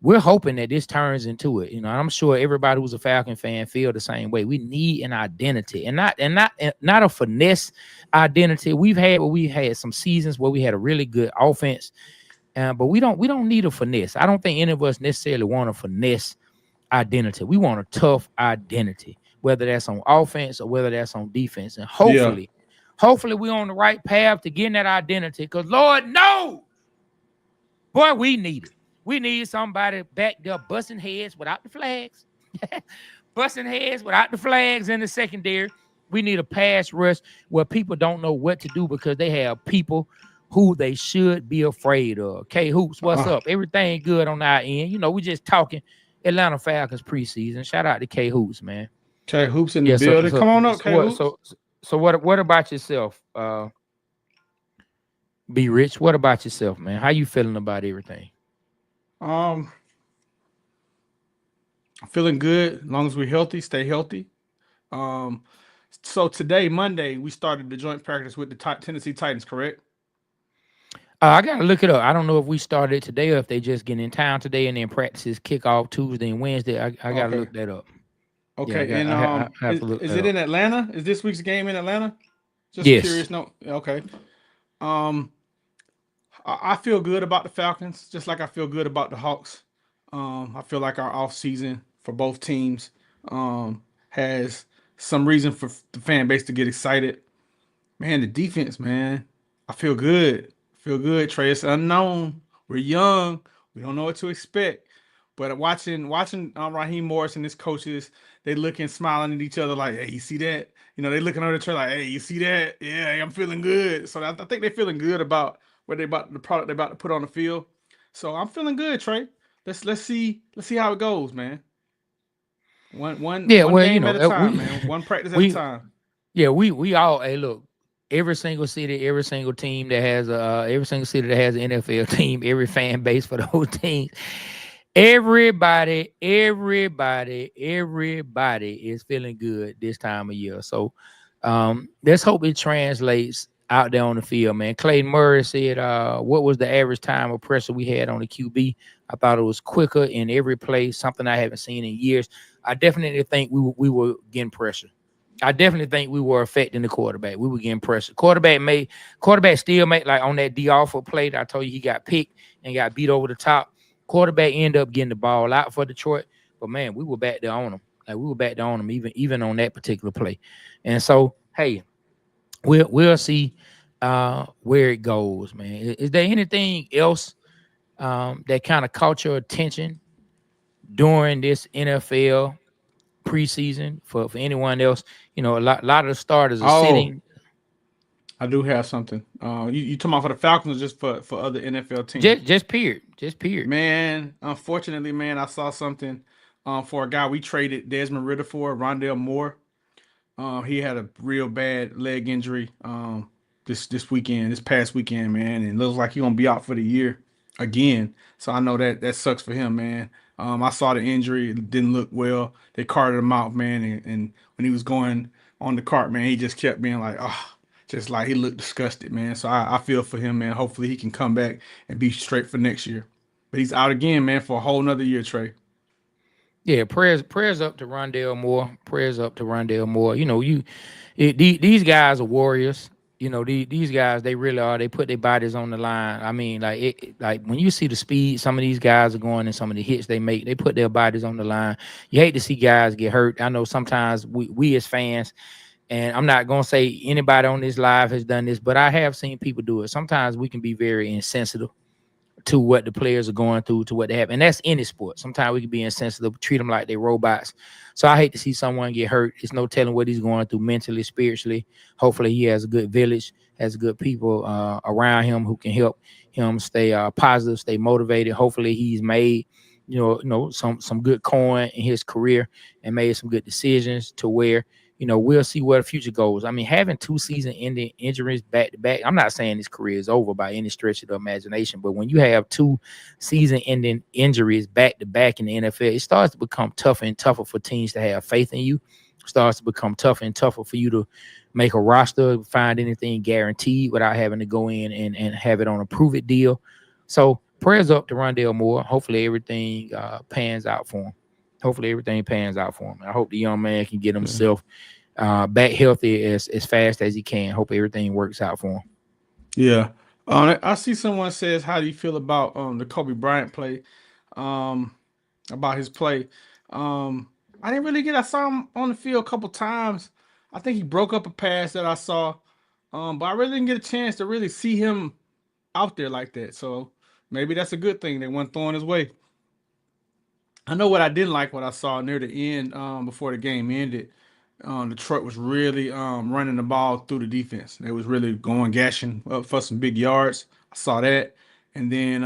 we're hoping that this turns into it. And I'm sure everybody who's a Falcon fan feel the same way. We need an identity, and not a finesse identity. We had some seasons where we had a really good offense, but we don't need a finesse. I don't think any of us necessarily want a finesse identity. We want a tough identity, whether that's on offense or whether that's on defense. And Yeah. hopefully we're on the right path to getting that identity. Because Lord knows, boy, we need it. We need somebody back there busting heads without the flags. Busting heads without the flags in the secondary. We need a pass rush where people don't know what to do because they have people who they should be afraid of. K Hoops, what's Uh, up? Everything good on our end. We just talking Atlanta Falcons preseason. Shout out to K Hoops, man. K Hoops in the Yeah, so building. so Come on up, so K what Hoops. what about yourself? Be Rich. What about yourself, man? How you feeling about everything? Um, Feeling good. As long as we're healthy, stay healthy. Um, so today, Monday, we started the joint practice with the Tennessee Titans. Correct? I gotta look it up. I don't know if we started today or if they just get in town today and then practices kick off Tuesday and Wednesday. I gotta Okay. look that up. Yeah, Okay. And I have to look is that it up. in Atlanta? Is this week's game in Atlanta? Just Yes. curious. No. Okay. Um, I feel good about the Falcons, just like I feel good about the Hawks. I feel like our off season for both teams has some reason for the fan base to get excited. Man, the defense, man, I feel good. Feel good, Trey. It's unknown. We're young. We don't know what to expect. But watching Raheem Morris and his coaches, they looking, smiling at each other like, "Hey, you see that?" They looking over the trailer like, "Hey, you see that? Yeah, I'm feeling good." So I think they're feeling good about what they about the product they're about to put on the field. So I'm feeling good, Trey. Let's see how it goes, man. One one Yeah. one Well, game at a time, man. One practice at a we time. we all, hey, look, every single city, every single team that has every single city that has an NFL team, every fan base for those teams, everybody is feeling good this time of year. So let's hope it translates out there on the field, man. Clayton Murray said, what was the average time of pressure we had on the QB? I thought it was quicker in every play, something I haven't seen in years. I definitely think we were getting pressure. I definitely think we were affecting the quarterback. We were getting pressure. Quarterback still made, like on that D Alpha play that I told you he got picked and got beat over the top. Quarterback ended up getting the ball out for Detroit, but man, we were back there on them. Like we were back there on them, even on that particular play. And so, hey, we'll see where it goes, man. Is there anything else that kind of caught your attention during this NFL preseason for anyone else. A lot of the starters are Oh, sitting. I do have something. You talking about for the Falcons or just for other NFL teams? Just period. Man, unfortunately, man, I saw something for a guy we traded Desmond Ritter for, Rondell Moore. He had a real bad leg injury this weekend, this past weekend, man, and looks like he gonna be out for the year again. So I know that sucks for him, man. I saw the injury; it didn't look well. They carted him out, man, and when he was going on the cart, man, he just kept being like, oh, just like he looked disgusted, man. So I feel for him, man. Hopefully he can come back and be straight for next year. But he's out again, man, for a whole nother year, Trey. Yeah, prayers up to Rondell Moore. Prayers up to Rondell Moore. These guys are warriors. These guys, they really are. They put their bodies on the line. I mean, like when you see the speed some of these guys are going and some of the hits they make, they put their bodies on the line. You hate to see guys get hurt. I know sometimes we as fans, and I'm not gonna say anybody on this live has done this, but I have seen people do it. Sometimes we can be very insensitive to what the players are going through, to what they have. And that's any sport. Sometimes we can be insensitive, treat them like they're robots. So I hate to see someone get hurt. It's no telling what he's going through mentally, spiritually. Hopefully he has a good village, has good people around him who can help him stay positive, stay motivated. Hopefully he's made, some good coin in his career and made some good decisions to where, we'll see where the future goes. I mean, having 2 season-ending injuries back to back, I'm not saying his career is over by any stretch of the imagination, but when you have 2 season-ending injuries back to back in the NFL, it starts to become tougher and tougher for teams to have faith in you. It starts to become tougher and tougher for you to make a roster, find anything guaranteed without having to go in and have it on a prove it deal. So prayers up to Rondell Moore. Hopefully everything pans out for him. Hopefully everything pans out for him. I hope the young man can get Yeah. himself back healthy as fast as he can. Hope everything works out for him. Yeah. I see someone says, "How do you feel about the Kobe Bryant play? Um, about his play? I didn't really get. I saw him on the field a couple times. I think he broke up a pass that I saw, but I really didn't get a chance to really see him out there like that. So maybe that's a good thing. They weren't throwing his way. I know what I didn't like what I saw near the end before the game ended. Detroit was really running the ball through the defense. They was really going gashing up for some big yards. I saw that, and then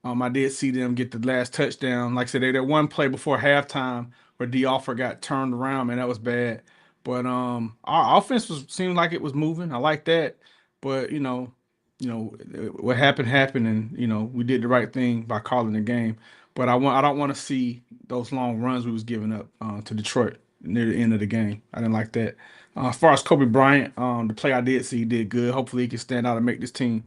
I did see them get the last touchdown. Like I said, they that one play before halftime where D Offer got turned around, man, that was bad. But our offense was seemed like it was moving. I like that. But what happened happened, and we did the right thing by calling the game. But I don't want to see those long runs we was giving up to Detroit near the end of the game. I didn't like that. As far as Kobe Bryant, the play I did see, he did good. Hopefully, he can stand out and make this team.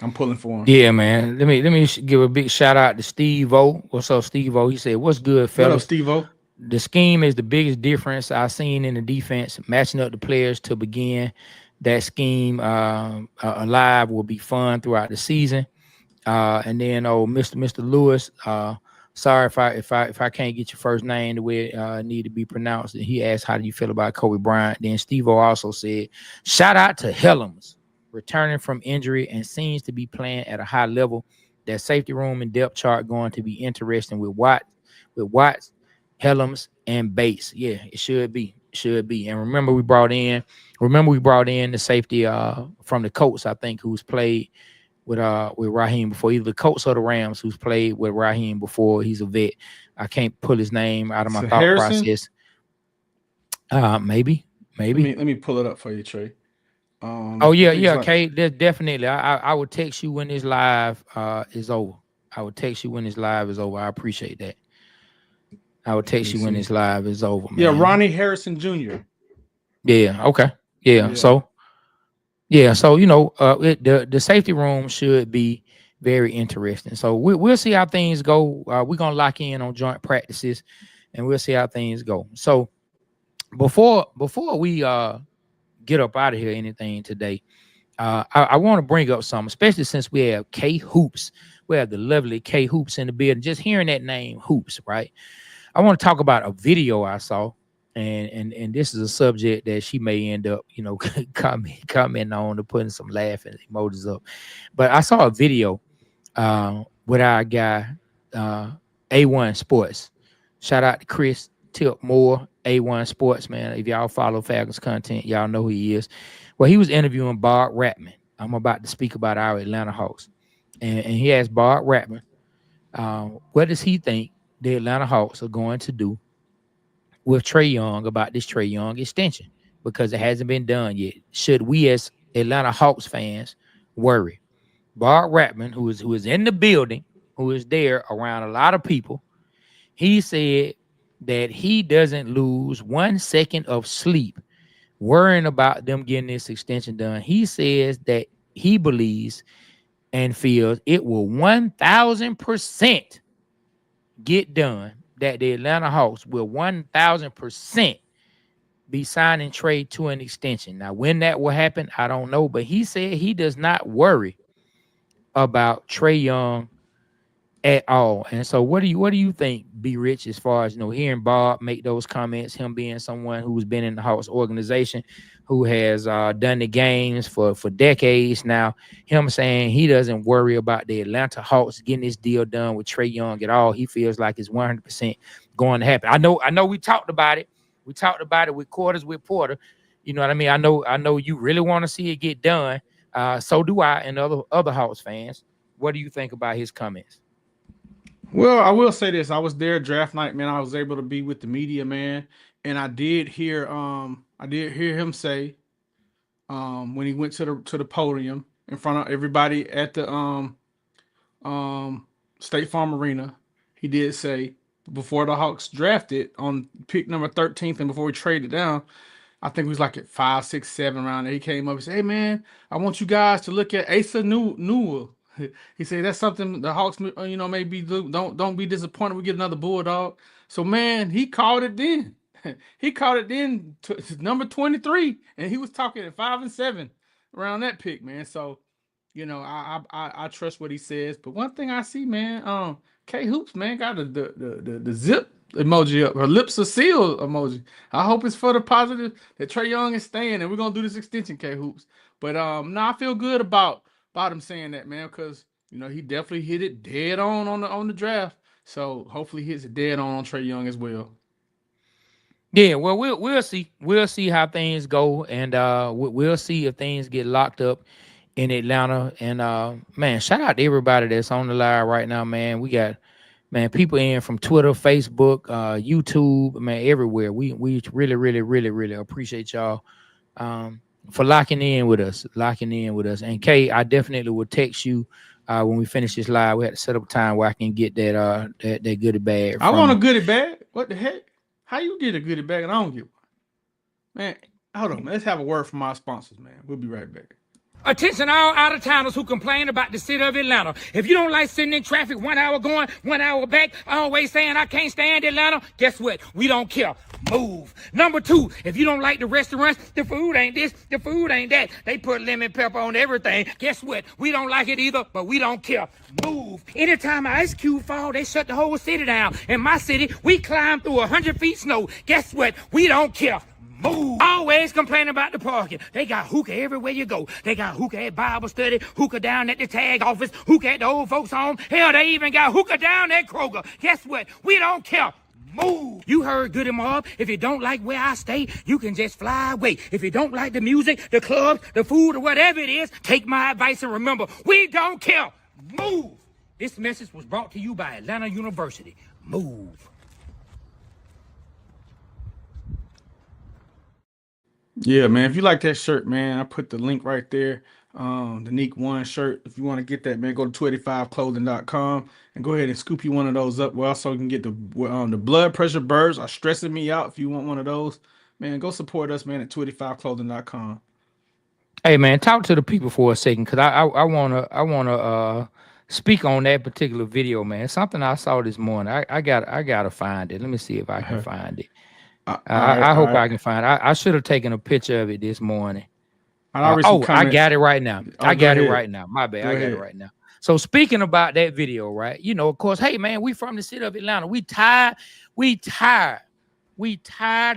I'm pulling for him. Yeah, man. Let me give a big shout out to Steve O. What's up, Steve O? He said, "What's good, What up, fellas? Steve-O? The scheme is the biggest difference I've seen in the defense. Matching up the players to begin that scheme alive will be fun throughout the season." And then, Mr. Lewis, sorry if I can't get your first name the way it need to be pronounced. And he asked, "How do you feel about Kobe Bryant?" Then Steve O also said, "Shout out to Helms, returning from injury and seems to be playing at a high level. That safety room and depth chart going to be interesting with Watts, Helms, and Bates. Yeah, it should be." Should be. And remember we brought in the safety from the Colts, I think, who's played with Raheem before, either the Colts or the Rams, who's played with Raheem before. He's a vet. I can't pull his name out of my So thought Harrison, process. Maybe, let maybe. me pull it up for you, Trey. Oh I yeah, think it's yeah, like Kate. There's definitely. I will text you when this live is over. I will text you when this live is over. I appreciate that. I will let text me you when see. this live is over, Yeah, man. Ronnie Harrison Jr. Yeah. Okay. Yeah. Yeah, So the safety room should be very interesting. So we'll see how things go. We're gonna lock in on joint practices, and we'll see how things go. So before we get up out of here, anything today, I want to bring up something, especially since we have K Hoops. We have the lovely K Hoops in the building. Just hearing that name, Hoops, right? I want to talk about a video I saw, and this is a subject that she may end up, commenting on, or putting some laughing emojis up. But I saw a video with our guy, A1 Sports. Shout out to Chris Tip Moore, A1 Sports, man. If y'all follow Falcons content, y'all know who he is. Well, he was interviewing Bart Ratman. I'm about to speak about our Atlanta Hawks. And he asked Bart Ratman, what does he think the Atlanta Hawks are going to do with Trae Young about this Trae Young extension? Because it hasn't been done yet. Should we as Atlanta Hawks fans worry? Bart Ratman, who is in the building, who is there around a lot of people, he said that he doesn't lose 1 second of sleep worrying about them getting this extension done. He says that he believes and feels it will 1,000% get done, that the Atlanta Hawks will 1,000% be signing Trae to an extension. Now, when that will happen, I don't know, but he said he does not worry about Trae Young at all. And so what do you think, B Rich, as far as hearing Bob make those comments, him being someone who's been in the Hawks organization, who has done the games for decades now, him saying he doesn't worry about the Atlanta Hawks getting this deal done with Trae Young at all. He feels like it's 100% going to happen. I know we talked about it. We talked about it with Quarters with Porter. You know what I mean? I know you really want to see it get done. So do I, and other Hawks fans. What do you think about his comments? Well, I will say this. I was there draft night, man. I was able to be with the media, man. And I did hear him say when he went to the podium in front of everybody at the State Farm Arena, he did say before the Hawks drafted on pick number 13th and before we traded down, I think it was like at 5, 6, 7 around there. He came up and said, "Hey man, I want you guys to look at Asa Newell." He said that's something the Hawks, maybe don't be disappointed. We get another Bulldog. So man, he called it then. He called it then to number 23, and he was talking at 5 and 7 around that pick, man. So, I trust what he says. But one thing I see, man, K Hoops, man, got the zip emoji up. Her lips are sealed emoji. I hope it's for the positive that Trae Young is staying, and we're gonna do this extension, K Hoops. But no, I feel good about him saying that, man, because he definitely hit it dead on the draft. So hopefully he hits it dead on Trae Young as well. Yeah, well, we'll see. We'll see how things go, and we'll see if things get locked up in Atlanta. And man, shout out to everybody that's on the line right now, man. We got people in from Twitter, Facebook, YouTube, man, everywhere. We really, really, really, really appreciate y'all for locking in with us. And Kay, I definitely will text you when we finish this live. We had to set up a time where I can get that goodie bag. I want a goodie bag. What the heck? How you get a goodie bag and I don't get one? Man, hold on, man. Let's have a word from our sponsors, man. We'll be right back. Attention all out-of-towners who complain about the city of Atlanta. If you don't like sitting in traffic 1 hour going, 1 hour back, always saying I can't stand Atlanta, guess what? We don't care. Move. Number 2, if you don't like the restaurants, the food ain't this, the food ain't that. They put lemon pepper on everything. Guess what? We don't like it either, but we don't care. Move. Anytime an ice cube fall, they shut the whole city down. In my city, we climb through 100 feet snow. Guess what? We don't care. Move. Always complaining about the parking. They got hookah everywhere you go. They got hookah at Bible study, hookah down at the tag office, hookah at the old folks home. Hell, they even got hookah down at Kroger. Guess what? We don't care. Move. You heard Goody Mob. If you don't like where I stay, you can just fly away. If you don't like the music, the clubs, the food, or whatever it is, take my advice and remember, we don't care. Move. This message was brought to you by Atlanta University. Move. Yeah, man. If you like that shirt, man, I put the link right there. The Neek One shirt. If you want to get that, man, go to 285clothing.com and go ahead and scoop you one of those up. We also can get the blood pressure birds are stressing me out. If you want one of those, man, go support us, man, at 285clothing.com. Hey, man, talk to the people for a second, because I wanna speak on that particular video, man. Something I saw this morning. I gotta find it. Let me see if I can find it. I hope I can find it. I should have taken a picture of it this morning. I got it right now. I got it right now. My bad. I got it right now. So speaking about that video, right? Of course, hey man, we from the city of Atlanta. We tired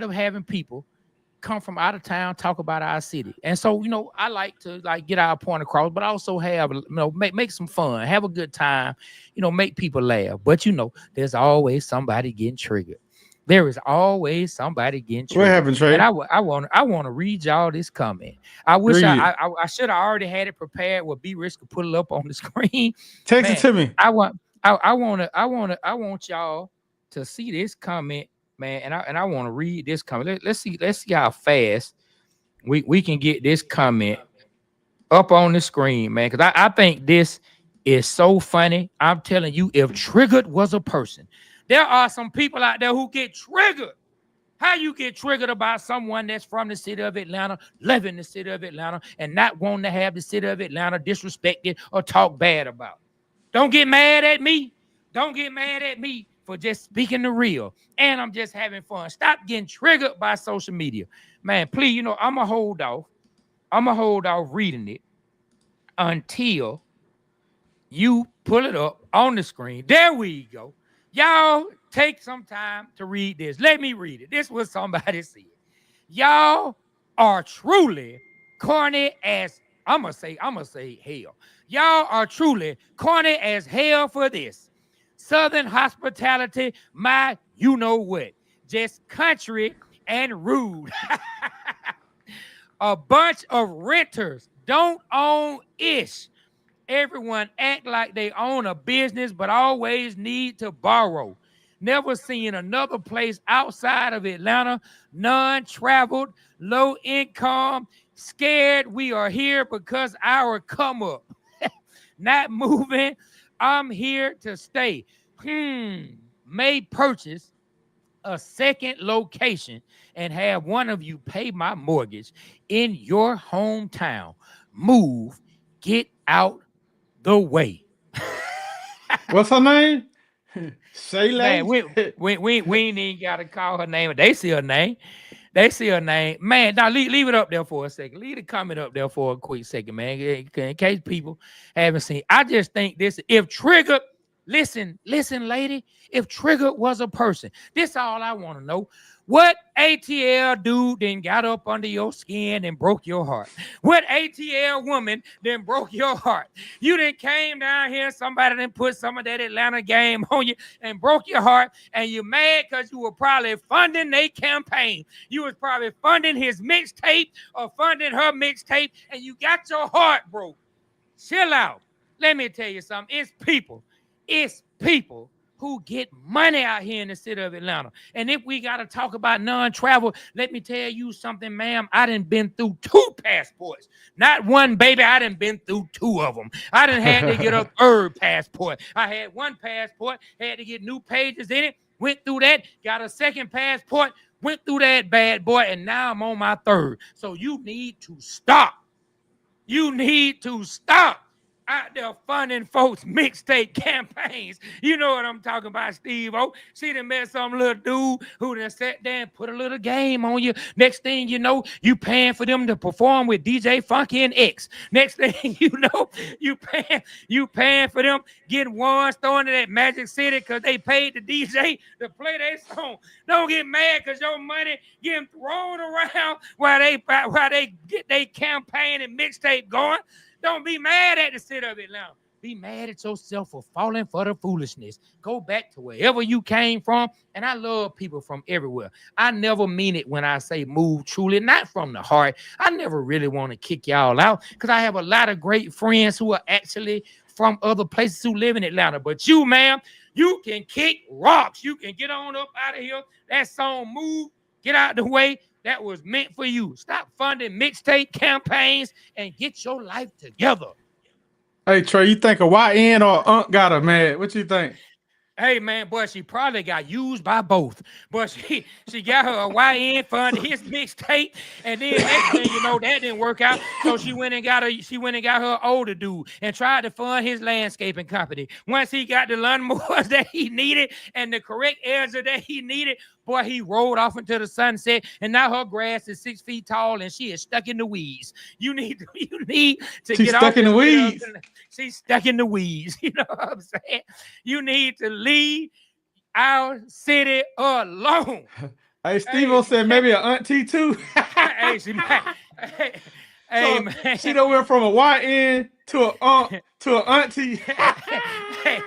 of having people come from out of town, talk about our city. And so, I like to get our point across, but also have, make some fun, have a good time, make people laugh. But there's always somebody getting triggered. There is always somebody getting What triggered. happened, And Trey? I want to read y'all this comment. I wish Read it. I should have already had it prepared where B Rich could put it up on the screen. Text it Man, to me. I want y'all to see this comment, man, and I want to read this comment. Let's see how fast we can get this comment up on the screen, man, because I think this is so funny. I'm telling you, if triggered was a person, there are some people out there who get triggered. How you get triggered about someone that's from the city of Atlanta, living in the city of Atlanta, and not wanting to have the city of Atlanta disrespected or talked bad about? Don't get mad at me. Don't get mad at me for just speaking the real. And I'm just having fun. Stop getting triggered by social media. Man, please, I'm going to hold off. I'm going to hold off reading it until you pull it up on the screen. There we go. Y'all take some time to read this. Let me read it. This was somebody said. Y'all are truly corny as I'ma say hell. Y'all are truly corny as hell for this. Southern hospitality, my you know what. Just country and rude. A bunch of renters don't own ish. Everyone act like they own a business, but always need to borrow. Never seen another place outside of Atlanta. Non-traveled, low income, scared we are here because our come up. Not moving. I'm here to stay. May purchase a second location and have one of you pay my mortgage in your hometown. Move. Get out the way. What's her name? Shayla. Man, we ain't even gotta call her name. They see her name. They see her name. Man, now leave it up there for a second. Leave the comment up there for a quick second, man. In case people haven't seen. I just think this, if triggered, listen, lady, if triggered was a person, this all I want to know. What ATL dude then got up under your skin and broke your heart? What ATL woman then broke your heart? You then came down here, somebody then put some of that Atlanta game on you and broke your heart, and you're mad because you were probably funding their campaign. You was probably funding his mixtape or funding her mixtape, and you got your heart broke. Chill out. Let me tell you something. It's people who get money out here in the city of Atlanta. And if we got to talk about non-travel, let me tell you something, ma'am. I done been through 2 passports. Not one, baby. I done been through 2 of them. I done had to get a 3rd passport. I had 1 passport, had to get new pages in it, went through that, got a 2nd passport, went through that bad boy, and now I'm on my 3rd. So you need to stop. You need to stop out there funding folks' mixtape campaigns. You know what I'm talking about, Steve-O. She done met some little dude who done sat there and put a little game on you. Next thing you know, you paying for them to perform with DJ Funky and X. Next thing you know, you paying for them getting ones thrown to that Magic City because they paid the DJ to play their song. Don't get mad because your money getting thrown around while they get their campaign and mixtape going. Don't be mad at the city of Atlanta. Be mad at yourself for falling for the foolishness. Go back to wherever you came from. And I love people from everywhere. I never mean it when I say move truly, not from the heart. I never really want to kick y'all out because I have a lot of great friends who are actually from other places who live in Atlanta. But you, ma'am, you can kick rocks. You can get on up out of here. That song, Move, get out the way. That was meant for you. Stop funding mixtape campaigns and get your life together. Hey, Trey, you think a YN or Unc got her mad? What you think? Hey, man, boy, she probably got used by both. But she got her a YN fund, his mixtape, and then next thing you know, that didn't work out. So she went and got her older dude and tried to fund his landscaping company. Once he got the lawnmowers that he needed and the correct edger that he needed, boy, he rolled off into the sunset, and now her grass is 6 feet tall, and she is stuck in the weeds. You need to She's get stuck in the weeds. She's stuck in the weeds. You know what I'm saying? You need to leave our city alone. Hey, Hey Steve said man, maybe an auntie too. hey, see, man. Hey, hey So man. she done went from a YN to a to an auntie. hey,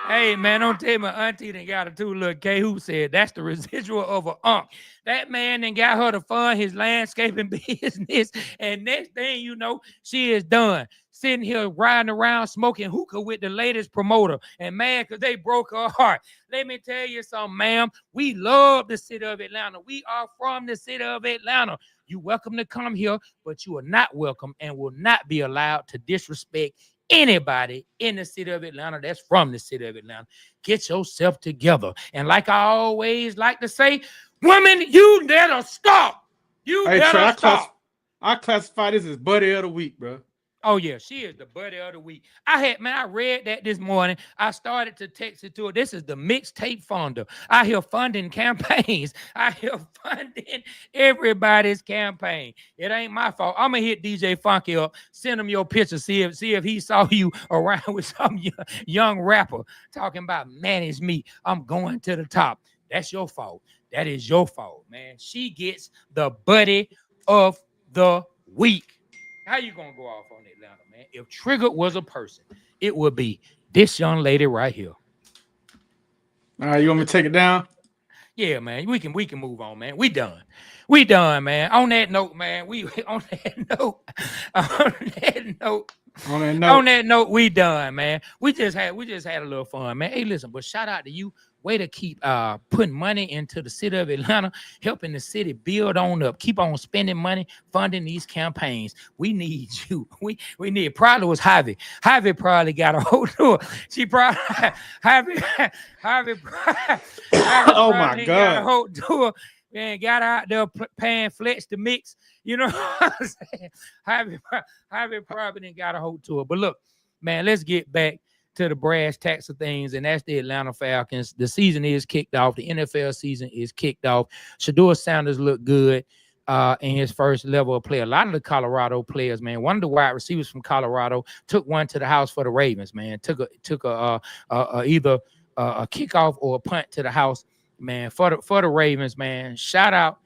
hey, man, don't tell my auntie done got a two little K who said that's the residual of a unk. That man then got her to fund his landscaping business. And next thing you know, she is done. Sitting here riding around smoking hookah with the latest promoter and mad because they broke her heart. Let me tell you something, ma'am. We love the city of Atlanta. We are from the city of Atlanta. You welcome to come here, but you are not welcome and will not be allowed to disrespect anybody in the city of Atlanta that's from the city of Atlanta. Get yourself together. And like I always like to say, woman, you better stop. You Hey, Trey, better stop. I classify this as buddy of the week, bro. Oh yeah, she is the buddy of the week. I read that this morning. I started to text it to her. This is the mixtape funder. I hear funding campaigns. I hear funding everybody's campaign. It ain't my fault. I'm gonna hit DJ Funky up, send him your picture, see if he saw you around with some young rapper talking about manage me. I'm going to the top. That's your fault. That is your fault, man. She gets the buddy of the week. How you gonna go off on Atlanta, man? If Trigger was a person, it would be this young lady right here. All right, you want me to take it down? Yeah, man. We can move on, man. We done. We done, man. On that note, man. We on that note. On that note. On that On note, that note, we done, man. We just had a little fun, man. Hey, listen, but shout out to you. Way to keep putting money into the city of Atlanta, helping the city build on up. Keep on spending money, funding these campaigns. We need you. We need. Probably was Javi. Javi probably got a hold of her. She probably Javi Javi oh my probably got a God. hold of her. Man, got out there paying Flex to mix. You know what I'm saying? Javi probably didn't got a hold to her. But look, man, let's get back to the brass tacks of things, and that's the Atlanta Falcons. The season is kicked off. The NFL season is kicked off. Shador Sanders looked good in his first level of play. A lot of the Colorado players, man, one of the wide receivers from Colorado took one to the house for the Ravens, man. Took either a kickoff or a punt to the house, man, for the Ravens, man. Shout out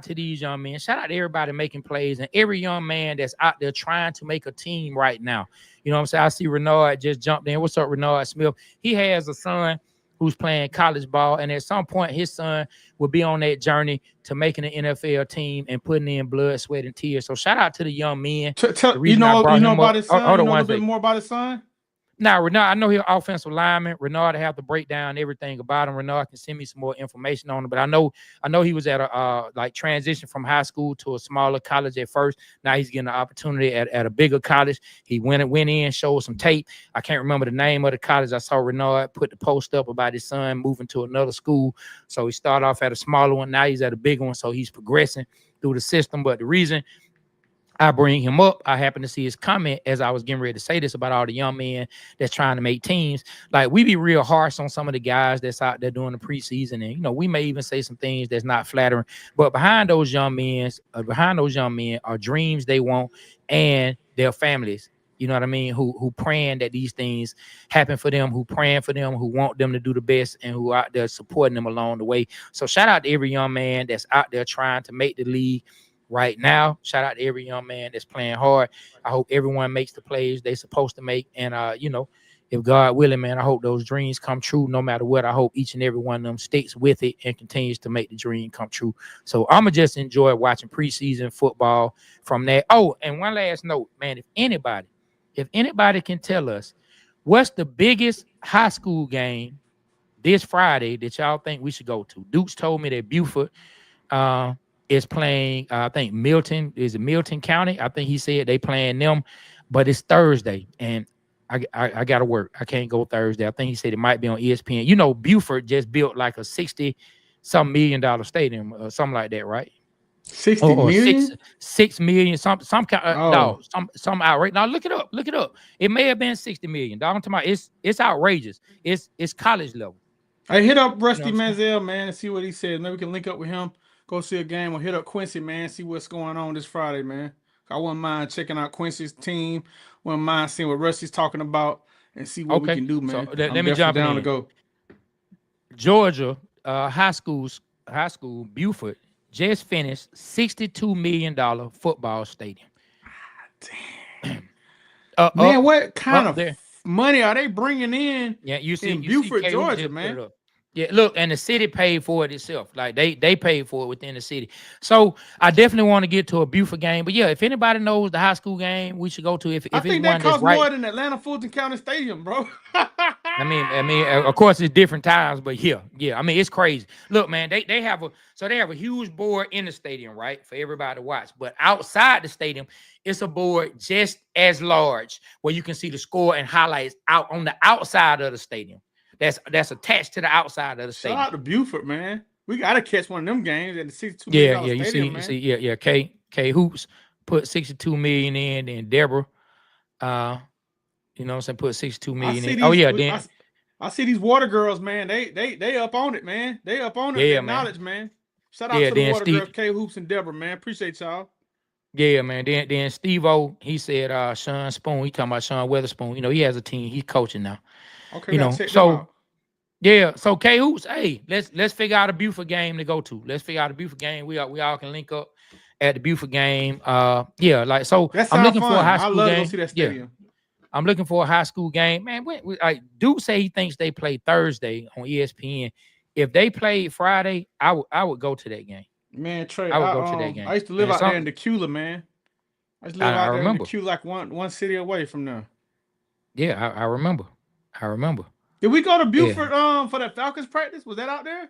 to these young men. Shout out to everybody making plays and every young man that's out there trying to make a team right now. You know what I'm saying? I see Renard just jumped in. What's up, Renard Smith? He has a son who's playing college ball, and at some point, his son will be on that journey to making an NFL team and putting in blood, sweat, and tears. So shout out to the young men. The You reason I brought know him about up, his son. hold You on know a one little bit second. more about his son. Now, Renard, I know he's offensive lineman. Renard have to break down everything about him. Renard can send me some more information on him. But I know he was at a like transition from high school to a smaller college at first. Now he's getting an opportunity at a bigger college. He went in, showed some tape. I can't remember the name of the college. I saw Renard put the post up about his son moving to another school. So he started off at a smaller one. Now he's at a bigger one. So he's progressing through the system. But the reason I bring him up, I happen to see his comment as I was getting ready to say this about all the young men that's trying to make teams. Like, we be real harsh on some of the guys that's out there doing the preseason, and we may even say some things that's not flattering. But behind those young men are dreams they want and their families. You know what I mean? Who praying that these things happen for them, who praying for them, who want them to do the best, and who out there supporting them along the way. So shout out to every young man that's out there trying to make the league right now. Shout out to every young man that's playing hard. I hope everyone makes the plays they supposed to make. And if God willing, man, I hope those dreams come true no matter what. I hope each and every one of them sticks with it and continues to make the dream come true. So I'ma just enjoy watching preseason football from that. Oh, and one last note, man, if anybody can tell us what's the biggest high school game this Friday that y'all think we should go to. Dukes told me that Buford uh, is playing. I think Milton is it Milton County. I think he said they playing them, but it's Thursday, and I got to work. I can't go Thursday. I think he said it might be on ESPN. Buford just built like a $60-some million stadium or something like that, right? 60 Or million? 6 million, some kind of Oh, dog, some outrage. Now look it up. It may have been 60 million. Dog, I'm talking about it's outrageous. It's college level. hey, hit up You know what Rusty I'm saying? Manziel, man, and see what he says. Maybe we can link up with him, go see a game, or hit up Quincy, man, see what's going on this Friday, man. I wouldn't mind checking out Quincy's team. Wouldn't mind seeing what Rusty's talking about and see what we Okay. can do, So man. let I'm me definitely jump down to in. go. Georgia high schools Buford, just finished $62 million football stadium. Man, Up, what kind up of there. money are they bringing Yeah, in you see, Buford, K Hoops Georgia, just put it man? up. Yeah, look, and the city paid for it itself. Like they paid for it within the city. So I definitely want to get to a Buford game. But yeah, if anybody knows the high school game, we should go to I if it's think that one that's costs right. more than Atlanta Fulton County Stadium, bro. Of course, it's different times, but yeah. I mean, it's crazy. Look, man, they have a huge board in the stadium, right, for everybody to watch. But outside the stadium, it's a board just as large where you can see the score and highlights out on the outside of the stadium. That's attached to the outside of the Shout stadium. out to Buford, man. We gotta catch one of them games at the $62 million Yeah. stadium, You man. see, yeah. K Hoops put 62 million in, and Deborah, uh, you know what I'm saying, put 62 I million see in. Oh these yeah, then I see these water girls, man. They up on it, man. They up on it with yeah, that man. knowledge, man. Shout out Yeah, to the then water girls, Steve. K Hoops and Deborah, man. Appreciate y'all. Yeah, man. Then Steve O, he said Sean Spoon, he talking about Sean Weatherspoon. You know, he has a team, he's coaching now. Okay, we You gotta know, check them so out. yeah, so K Hoops, hey, let's figure out a Buford game to go to. Let's figure out a Buford game. We all can link up at the Buford game. Yeah, like so That I'm sounds looking for a fun. high I school love to go game. see that Yeah. stadium. I'm looking for a high school game. Man, like Duke say he thinks they play Thursday on ESPN. If they played Friday, I would go to that game. Man, Trey, I would go to that I game. used to live And out there in some Decula, man. I used to live I out there in remember. Decula, like one city away from there. Yeah, I remember. I remember. Did we go to Yeah. Buford for that Falcons practice? Was that out there?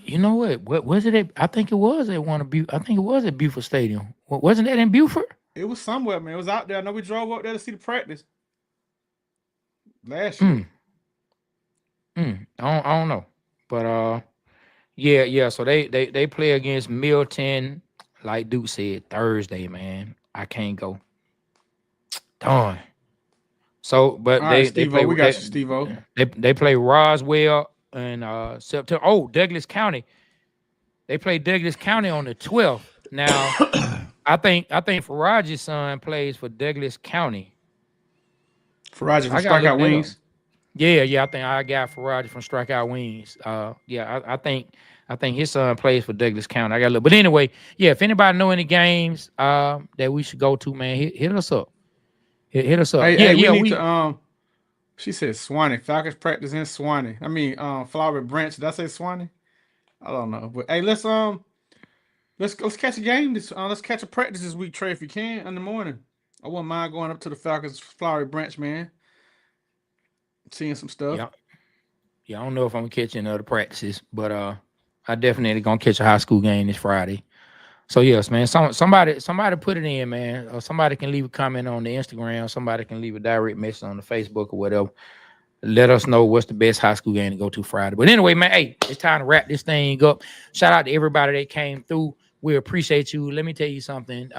You know what? What was it? I think it was at one of I think it was at Buford Stadium. Wasn't that in Buford? It was somewhere, man. It was out there. I know we drove up there to see the practice last year. Mm, I don't know, but yeah. So they play against Milton, like Duke said Thursday. Man, I can't go. Darn. So, All but right, they Steve O. play We got you, Steve O. they play Roswell in September. Oh, Douglas County. They play Douglas County on the 12th. Now, I think Farage's son plays for Douglas County. For Roger from I gotta look Strikeout that up. Wings. Yeah. I think I got Farage from Strikeout Wings. Yeah, I think his son plays for Douglas County. I got to look. But anyway, yeah, if anybody know any games that we should go to, man, hit us up. Hit us up. Hey, we Yeah, need we to she said Swanee. Falcons practice in Swanee. I mean Flower Branch. Did I say Swanee? I don't know. But hey, let's catch a game. Let's catch a practice this week, Trey, if you can, in the morning. I wouldn't mind going up to the Falcons Flowery Branch, man. Seeing some stuff. yeah, yeah. I don't know if I'm gonna catch any other practices, but I definitely gonna catch a high school game this Friday. So yes, man. Somebody put it in, man. Or somebody can leave a comment on the Instagram. Somebody can leave a direct message on the Facebook or whatever. Let us know what's the best high school game to go to Friday. But anyway, man, hey, it's time to wrap this thing up. Shout out to everybody that came through. We appreciate you. Let me tell you something.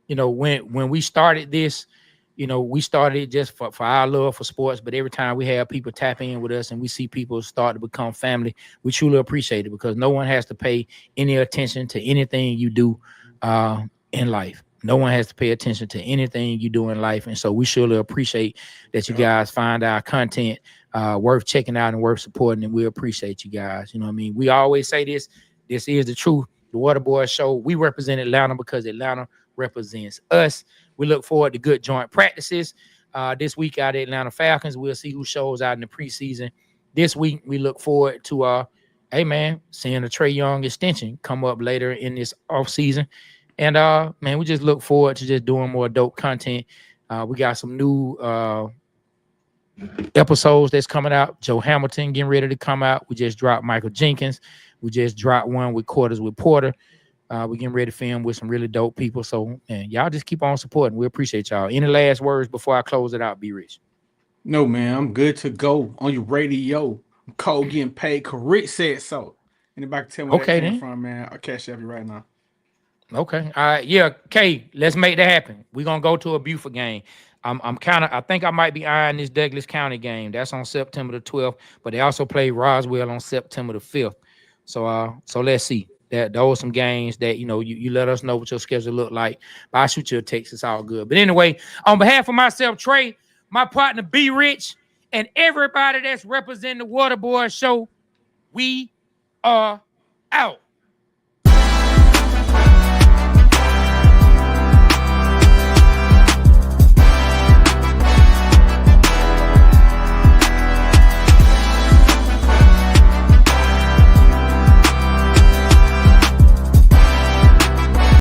When we started this, we started just for our love for sports. But every time we have people tap in with us and we see people start to become family, we truly appreciate it because no one has to pay any attention to anything you do in life. No one has to pay attention to anything you do in life. And so we surely appreciate that you guys find our content worth checking out and worth supporting. And we appreciate you guys. You know what I mean? We always say this. This is the truth. The Water Boy Show. We represent Atlanta because Atlanta represents us. We look forward to good joint practices this week out at Atlanta Falcons. We'll see who shows out in the preseason. This week, we look forward to, seeing a Trey Young extension come up later in this offseason. And, man, we just look forward to just doing more dope content. We got some new episodes that's coming out. Joe Hamilton getting ready to come out. We just dropped Michael Jenkins. We just dropped one with Quarters with Porter. We're getting ready to film with some really dope people. So, man, y'all just keep on supporting. We appreciate y'all. Any last words before I close it out, Be Rich? No, man, I'm good to go on your radio. I'm cold getting paid. Correct said so. Anybody can tell me where that Okay, came then. from, man? I'll cash you right now. Okay. All right. Yeah. Kay, let's make that happen. We're gonna go to a Buford game. I think I might be eyeing this Douglas County game. That's on September the 12th, but they also play Roswell on September the 5th. So let's see. Those some games that you let us know what your schedule look like. But I'll shoot you a text. It's all good. But anyway, on behalf of myself, Trey, my partner Be Rich, and everybody that's representing the Waterboy Show, We are out.